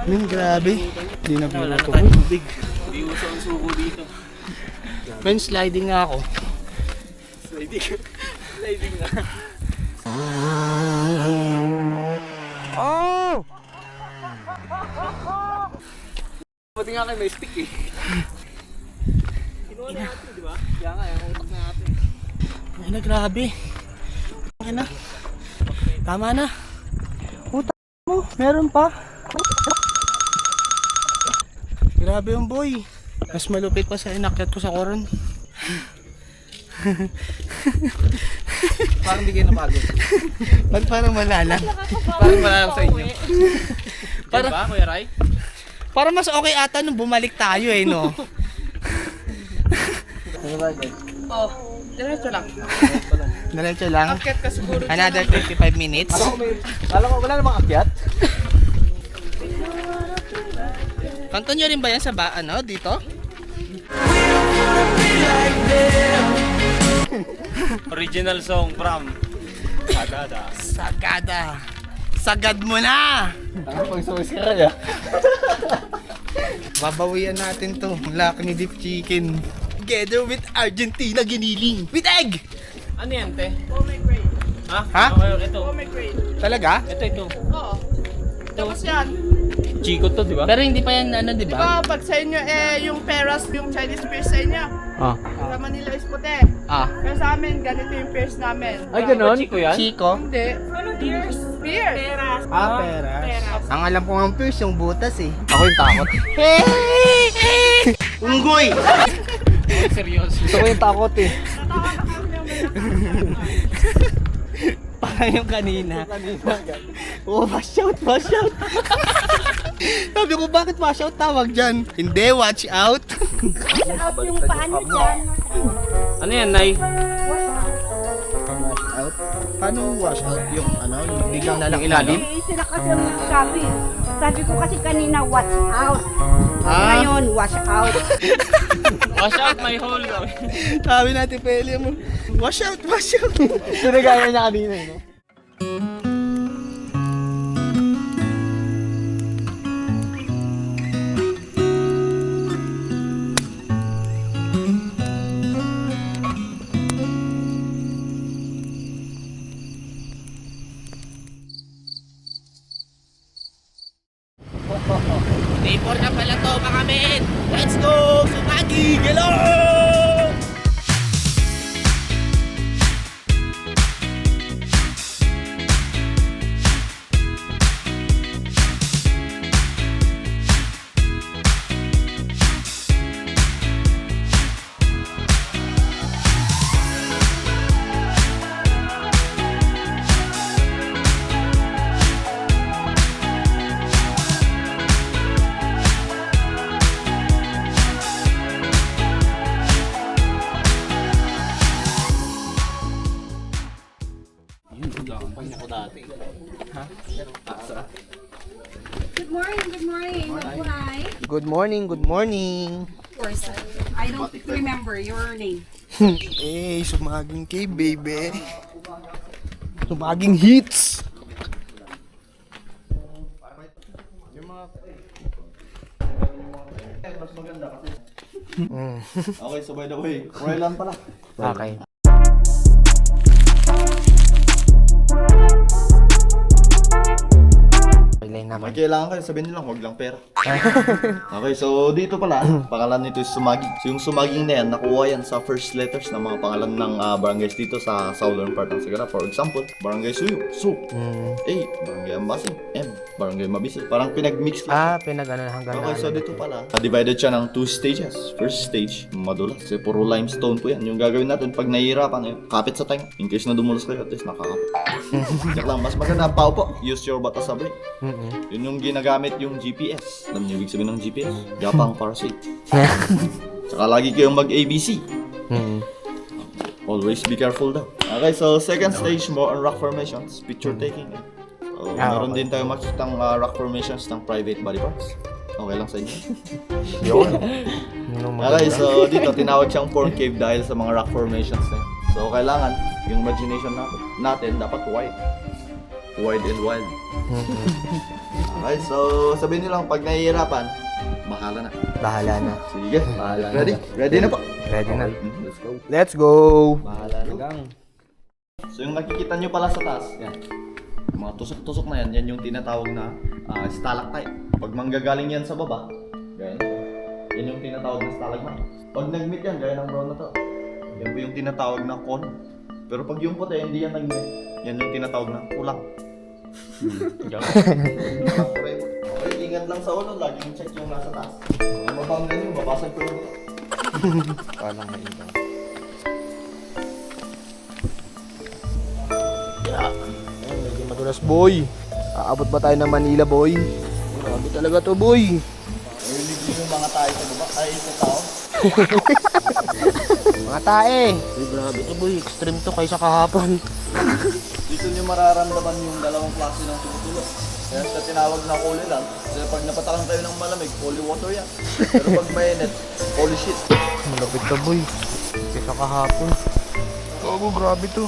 Men, grabe. Hindi na Wala na buto. tayong tubig. Hindi uso ang suko dito. Men, sliding nga ako. Sliding na. Oh! Pati nga kayo may stick eh. Kinuha na natin, di ba? Kaya nga, yung utak na natin. Ay na, grabe. Ay na. Tama na. Puta mo, meron pa. Grabe yung boy. Mas malupit pa sa inakyat ko sa koron. Parang hindi kayo napagod. Ba't parang malalang? Parang malalang sa inyo. Parang- Diba, Kuya Rai? Parang mas okay ata nung bumalik tayo eh, no? Oh, diretso lang. Diretso lang. Akyat ka siguro. Another 25 minutes. Kala ko wala namang akyat. Kanto nyo rin ba yan sa ano, dito? Original song from Sagada. Sagada. Sagad mo na! Pag sumis ka kaya. Babawian natin to. Lucky ni Deep Chicken. Together with Argentina giniling. With egg! Ano yan, te? Ha? Ha? Okay, ito. Talaga? Ito. Oo. Tapos yan. Chico to, di ba? Pero hindi pa yan ano, di Di ba? ba pag sa inyo yung peras, yung Chinese pears sa inyo, Ah. sa Manila is puti. Ah. Pero sa amin, ganito yung pears namin. Ay, ganon? Chico yan? Chico? Hindi. Ano pears? Pears. Peras. Ah, peras. Ang alam ko ng pierce, yung butas eh. Ako yung takot. Unggoy! Seryoso. Gusto ko yung takot eh. Parang yung kanina. Oh, watch out, watch out. Sabi ko, bakit watch out tawag dyan? Hindi, watch out. Out yung paano dyan. Ano yan, Nay? Watch out? Paano wash out? Yung ano, yung biglang nalang ilalim? Eh, sila kasi ang nagsabi. Sabi ko kasi kanina, watch out. Ah. Ngayon, watch out. Wash out my hole. Sabi natin, Pele mo, wash out, wash out. Sinagaya niya kanina eh, no? Day 4 na pala to mga men. Let's go! Sumagi! Hello! Good morning, good morning. Hi. Good morning, good morning. Of course, I don't remember your name. Eh, sumaging kay baby. Sumaging hits. Okay, so by the way, Royal pala. Okay. May kailangan kayo, sabihin nyo lang, huwag lang pera. Okay, so dito pala, pangalan nito is Sumaging. So yung Sumaging na yan, nakuha yan sa first letters ng mga pangalan ng barangays dito sa southern part ng Sagada. For example, Barangay Suyo, Su. A, Barangay Ambasing, M, Barangay Mabisi. Parang pinag-mix lang. Ah, pinag-ano hanggang Okay, so dito pala, divided siya ng 2 stages. First stage, madulas. Kasi puro limestone po yan. Yung gagawin natin, pag nahihirapan, kapit sa tayo. In case na dumulas kayo, at least nakakapit. Check lang, mas maganda paupo. Use your butt as a brake. Yun yung ginagamit yung GPS. Alam niyo ibig sabihin ng GPS? Gapang para safe. Tsaka lagi kayong mag-ABC. Always be careful daw. Okay, so second stage more on rock formations, picture taking. So, meron din tayo makikitang rock formations ng private body parts. Okay lang sa inyo. Okay, so dito tinawag siyang porn cave dahil sa mga rock formations na yun. So kailangan yung imagination natin dapat wide. Wide and wild. Okay, so sabihin niyo lang pag nahihirapan, bahala na. Bahala na. Sige, ready? Ready na po. Ready na. Let's go. Let's go! Bahala na. So yung nakikita nyo pala sa taas, yan. Yung mga tusok-tusok na yan, yan yung tinatawag na stalactite. Pag manggagaling yan sa baba, ganyan. Yan yung tinatawag na stalagmite. Pag nag-meet yan, gaya ng brown na to, yan po yung tinatawag na cone. Pero pag yung puti, hindi yan nag-meet. Yan yung tinatawag na kulang. Okay, ingat lang sa ulo, laging check yung nasa taas. Kung mabanggan yung babasag ko yung ulo. Palang mailang. Medyo madulas, boy. Aabot ba tayo ng Manila, boy? Grabe talaga to, boy. Narinig yung mga tayo sa baba, ay sa tao. Mga tae. Uy, grabe to boy. Extreme to kaysa kahapon. Dito nyo mararamdaman yung dalawang klase ng tumutulo. Kaya sa tinawag na holy lang, kasi pag napatakan kayo ng malamig, holy water yan. Pero pag mainit, holy shit. Malapit to, boy. Kaysa kahapon. Oh, grabe to.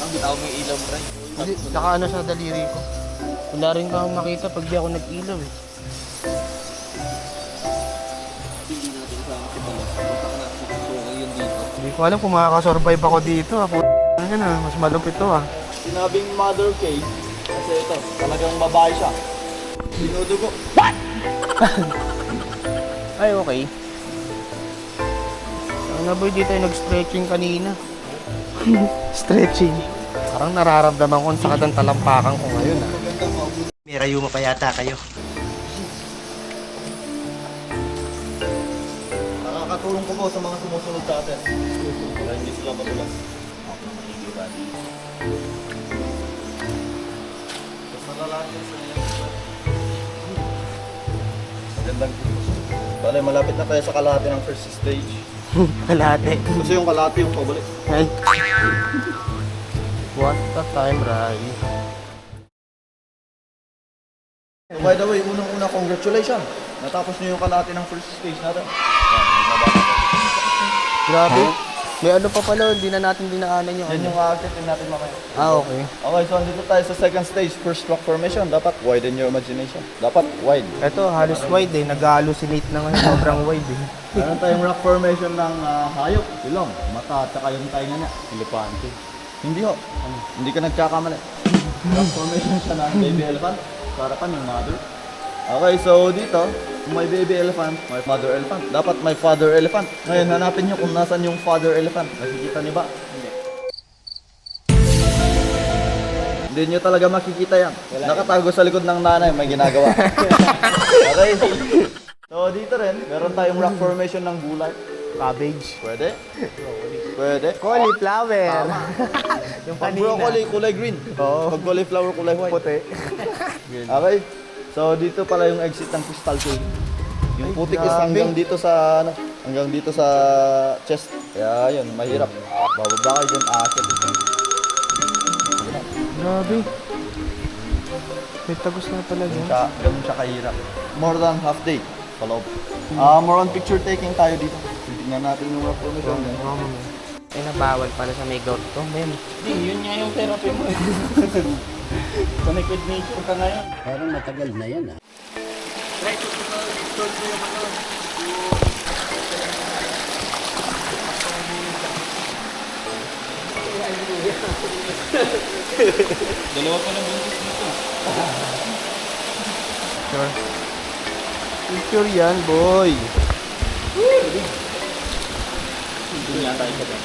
Ang bitaw may ilaw mo rin. Hindi, nakaano sa daliri ko. Wala rin ka akong makita pag di ako nag-ilaw eh. Hindi ko alam kung makakasurvive ako dito. Mas malupit to, ah. Sinabing mother cave, kasi ito, talagang babae siya. Sinudugo. Ay, okay. Ano boy, dito tayo nag-stretching kanina. Stretching. Parang nararamdaman ko ang sakit ng talampakan ko ngayon, ah. May rayuma pa yata kayo. Nakakatulong ko po sa mga sumusunod sa atin. Para hindi sila matulas. Tapos nalalaki sa gandang kilos. Bale, malapit na tayo sa kalahati ng first stage. Kalate. Kasi yung kalahati yung pabalik. Ay. What the time, Rai? By the way, unang-una, congratulations! Natapos niyo yung kalahati ng first stage natin. Grabe. May ano pa pala, hindi na natin dinaanan yung Yan ano. yung active natin mamaya. Ah, okay. Okay, so andito tayo sa second stage, first rock formation. Dapat widen your imagination. Dapat wide. Ito, halos wide eh. Nag-hallucinate na ngayon. Sobrang wide eh. Meron tayong rock formation ng hayop, ilong, mata, at saka yung tainga niya. Elepante. Hindi ho. Hindi ka nagkakamali. Rock formation siya ng baby elephant. Sa harapan yung mother. Okay, so dito, kung may baby elephant, may father elephant. Dapat may father elephant. Ngayon, hanapin nyo kung nasan yung father elephant. Nakikita niyo ba? Hindi nyo talaga makikita yan. Nakatago sa likod ng nanay, may ginagawa. Okay. So dito rin, meron tayong rock formation ng gulay. Cabbage. Pwede? Pwede. Cauliflower. Yung Pag broccoli, kulay green. Pag cauliflower, kulay white. Puti. Okay. So dito pala yung exit ng Crystal Cave. Yung putik is grabe. hanggang dito sa hanggang dito sa chest. Kaya yun, mahirap. Bababa kayo dyan, aakit. Grabe. May tagos na pala yun. Ganun siya kahirap. More than half day sa loob. More on picture taking tayo dito. Tignan natin yung rock formation. Ay, nabawal pala sa may gout to, men. Hindi, yun nga yung therapy mo eh. Connect with nature ka ngayon. Parang matagal na yan ah. Try to install mo yung ano. Dalawa pa lang buntis dito. Sure. Picture yan, boy. Hindi nga tayo sa dito.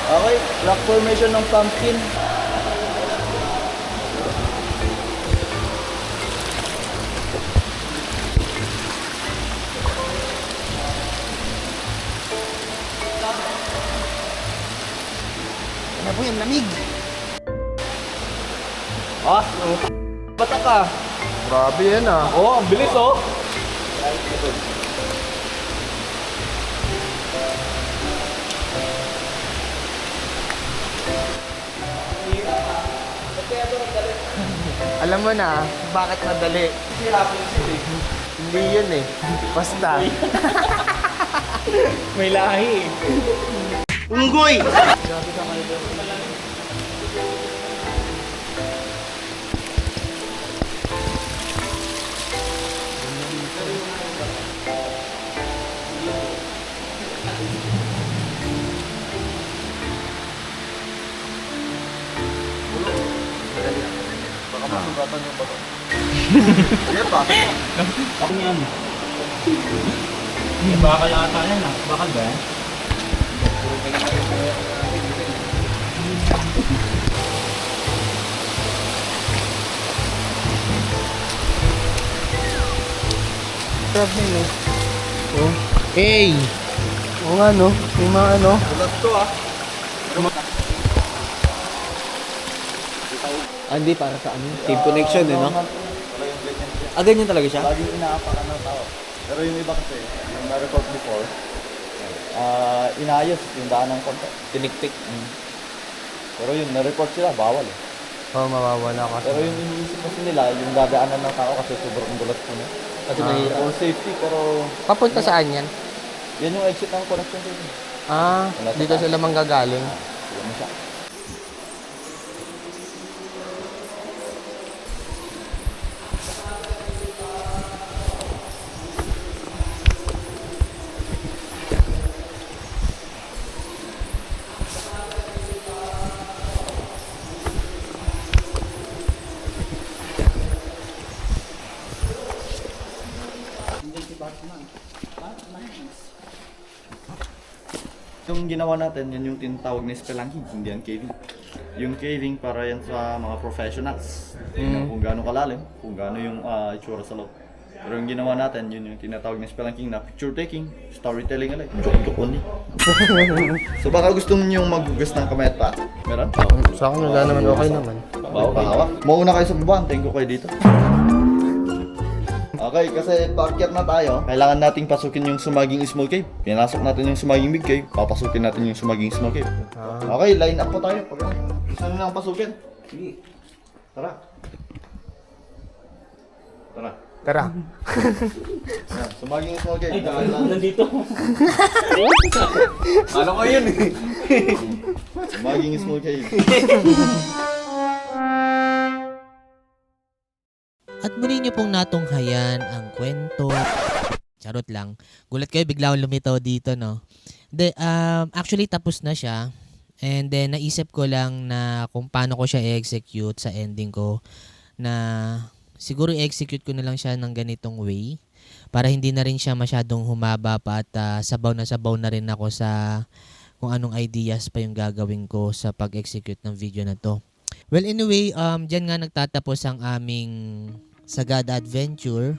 Okay, rock formation ng pumpkin. Ano po yung lamig? Ah, bata ka. Grabe yan ah. Oo, ang bilis oh. Alam mo na, bakit madali? Hindi yun eh. Basta. May lahi. Unggoy! Bakal ata yan ah. Bakal ba yan? Hey! Oo nga no, may mga ano. Hindi, para sa ano? Team connection eh, no? Ah, ganyan talaga siya? Laging inaapakan ng tao. Pero yung iba kasi, yung na-report before, inayos yung daan ng konti. Tiniktik. Pero yun, na-report sila, bawal eh. Oo, mawawala kasi. Pero yung iniisip kasi nila, yung dadaanan ng tao kasi sobrang gulat po na. Kasi mahirap. For safety, pero Papunta saan yan? yan yung exit ng connection sa inyo. Ah, dito sila manggagaling. Yan siya. Yung ginawa natin, yan yung tinatawag na spelunking, hindi yan caving. Yung caving para yan sa mga professionals. Tingnan kung gaano kalalim, kung gaano yung itsura sa loob. Pero yung ginawa natin, yun yung tinatawag na spelunking na picture taking, storytelling alike, joke only. So baka gusto nyo maghugas ng kamay at paa? Meron? Sa akin wala naman, okay naman. Bawa pahawak. Mauna kayo sa baba, antayin ko kayo dito. Okay, kasi paakyat na tayo, kailangan nating pasukin yung sumaging small cave. Pinasok natin yung sumaging big cave, papasukin natin yung sumaging small cave. Okay, line up po tayo. Gusto nyo nang pasukin? Sige. Tara. Tara. Tara. Yan, sumaging small cave. Nandito. Ano ko yun eh? Sumaging small cave. At muli niyo pong natunghayan ang kwento. Charot lang. Gulat kayo, bigla akong lumitaw dito, no? Actually, tapos na siya. And then, naisip ko lang na kung paano ko siya i-execute sa ending ko. Na siguro i-execute ko na lang siya ng ganitong way. Para hindi na rin siya masyadong humaba pa at sabaw na rin ako sa kung anong ideas pa yung gagawin ko sa pag-execute ng video na to. Well, anyway, dyan nga nagtatapos ang aming Sagada Adventure.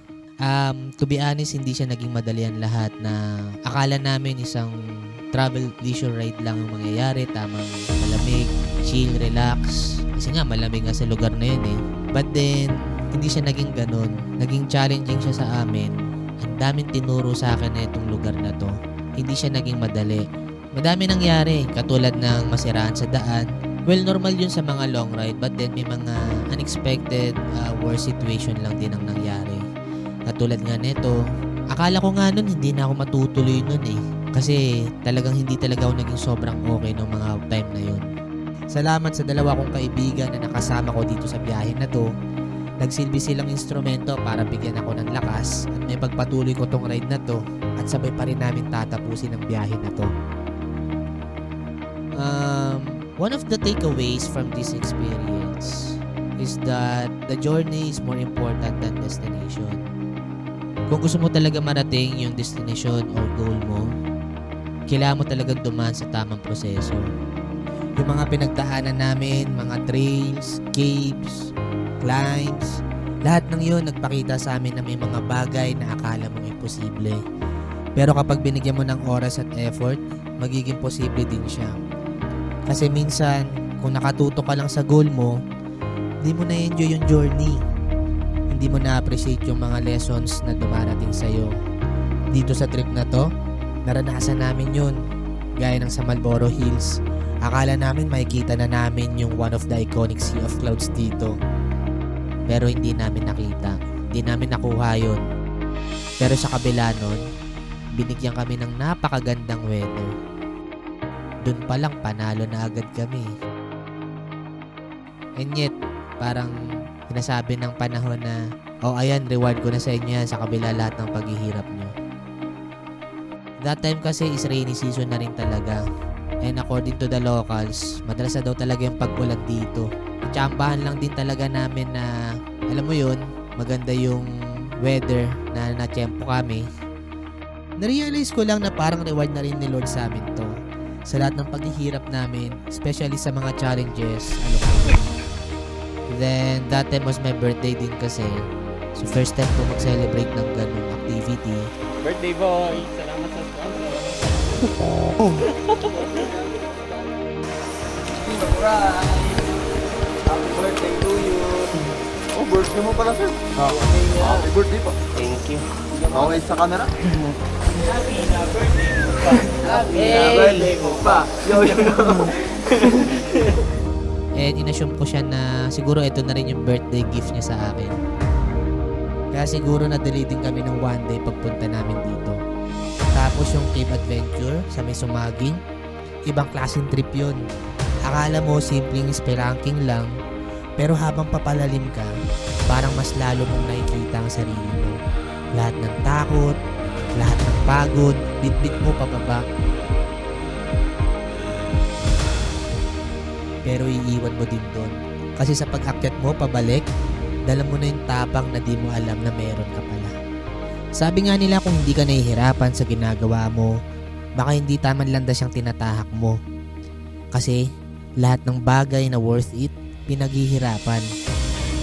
To be honest, hindi siya naging madalian lahat na akala namin isang travel leisure ride lang ang mangyayari. Tamang malamig, chill, relax. Kasi nga, malamig nga sa lugar na yun eh. But then, hindi siya naging ganun. Naging challenging siya sa amin. Ang daming tinuro sa akin na itong lugar na to. Hindi siya naging madali. Madami nangyari, katulad ng masiraan sa daan. Well, normal yun sa mga long ride, but then may mga unexpected worst situation lang din ang nangyari. Katulad nga nito, akala ko nga nun hindi na ako matutuloy nun eh. Kasi talagang hindi talaga ako naging sobrang okay nung mga time na yun. Salamat sa dalawa kong kaibigan na nakasama ko dito sa biyahe na to. Nagsilbi silang instrumento para bigyan ako ng lakas at may pagpatuloy ko tong ride na to at sabay pa rin namin tatapusin ang biyahe na to. One of the takeaways from this experience is that the journey is more important than destination. Kung gusto mo talaga marating yung destination or goal mo, kailangan mo talagang dumaan sa tamang proseso. Yung mga pinagdaanan namin, mga trails, caves, climbs, lahat ng yun nagpakita sa amin na may mga bagay na akala mong imposible. Pero kapag binigyan mo ng oras at effort, magiging posible din siya. Kasi minsan, kung nakatuto ka lang sa goal mo, hindi mo na-enjoy yung journey. Hindi mo na-appreciate yung mga lessons na dumarating sa'yo. Dito sa trip na to, naranasan namin yun. Gaya ng sa Marlboro Hills. Akala namin makikita na namin yung one of the iconic Sea of Clouds dito. Pero hindi namin nakita. Hindi namin nakuha yun. Pero sa kabila nun, binigyan kami ng napakagandang weather. Doon pa lang panalo na agad kami. And yet, parang sinasabi ng panahon na, oh ayan, reward ko na sa inyo yan sa kabila lahat ng paghihirap nyo. That time kasi is rainy season na rin talaga. And according to the locals, madalas na daw talaga yung pag-ulan dito. Tsambahan lang din talaga namin na, alam mo yun, maganda yung weather na natsyempo kami. Narealize ko lang na parang reward na rin ni Lord sa amin to. Sa lahat ng paghihirap namin, especially sa mga challenges along the way. Then, that time was my birthday din kasi. So, first time ko mag-celebrate ng ganung activity. Birthday boy! Salamat sa sponsor. Happy birthday to you. Oh, birthday mo pala, sir. Happy birthday po. Thank you. Okay sa camera. Happy Birthday mo pa. Yo. And inassume ko siya na siguro ito na rin yung birthday gift niya sa akin. Kaya siguro na-delay din kami ng one day pagpunta namin dito. Tapos yung cave adventure sa may Sumaging, ibang klaseng trip yun. Akala mo simpleng spelunking lang, pero habang papalalim ka, parang mas lalo mong nakikita ang sarili mo. Lahat ng takot, lahat ng pagod, bitbit mo pababa. Pero iiwan mo din doon. Kasi sa pag-akyat mo pabalik, dala mo na yung tapang na di mo alam na meron ka pala. Sabi nga nila kung hindi ka nahihirapan sa ginagawa mo, baka hindi tamang landas yung tinatahak mo. Kasi lahat ng bagay na worth it, pinaghihirapan.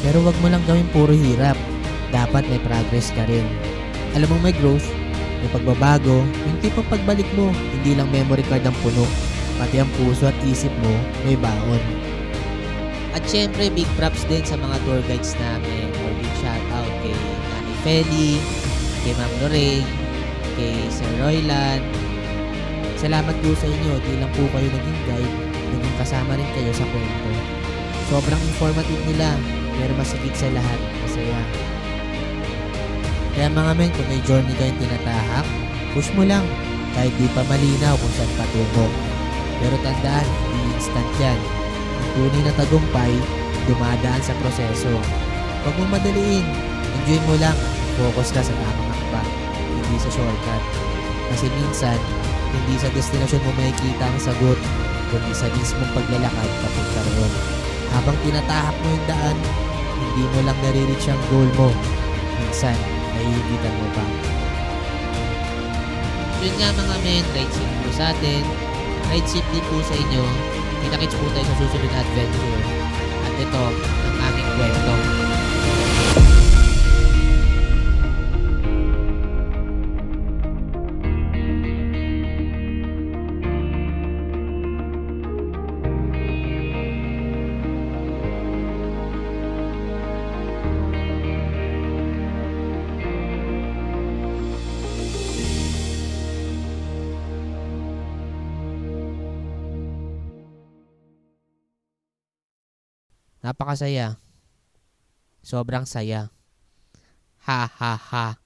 Pero wag mo lang gawin puro hirap. Dapat may progress ka rin. Alam mo may growth, may pagbabago, yung tipong pagbalik mo, hindi lang memory card ang puno, pati ang puso at isip mo may baon. At syempre, big props din sa mga tour guides namin, or big shoutout kay Nani Feli, kay Ma'am Lorraine, kay Sir Roylan. Salamat po sa inyo, di lang po kayo naging guide, naging kasama rin kayo sa kwento. Sobrang informative nila, pero mas higit sa lahat, masaya. Kaya mga men, kung may journey kayong tinatahak, push mo lang, kahit di pa malinaw kung saan patungo. Pero tandaan, hindi instant yan. Ang tunay na tagumpay, dumadaan sa proseso. Huwag mong madaliin, enjoy mo lang, focus ka sa tamang hakbang, hindi sa shortcut. Kasi minsan, hindi sa destinasyon mo makikita ang sagot, kundi sa mismong paglalakad papunta roon. Habang tinatahak mo yung daan, hindi mo lang nare-reach ang goal mo. Minsan, naiigitan mo pa. Yun nga mga men, ride safe po sa atin. Ride safe din po sa inyo. Kita-kits po tayo sa susunod na adventure. At ito, ang aming kwento. Napakasaya. Sobrang saya. Ha ha ha.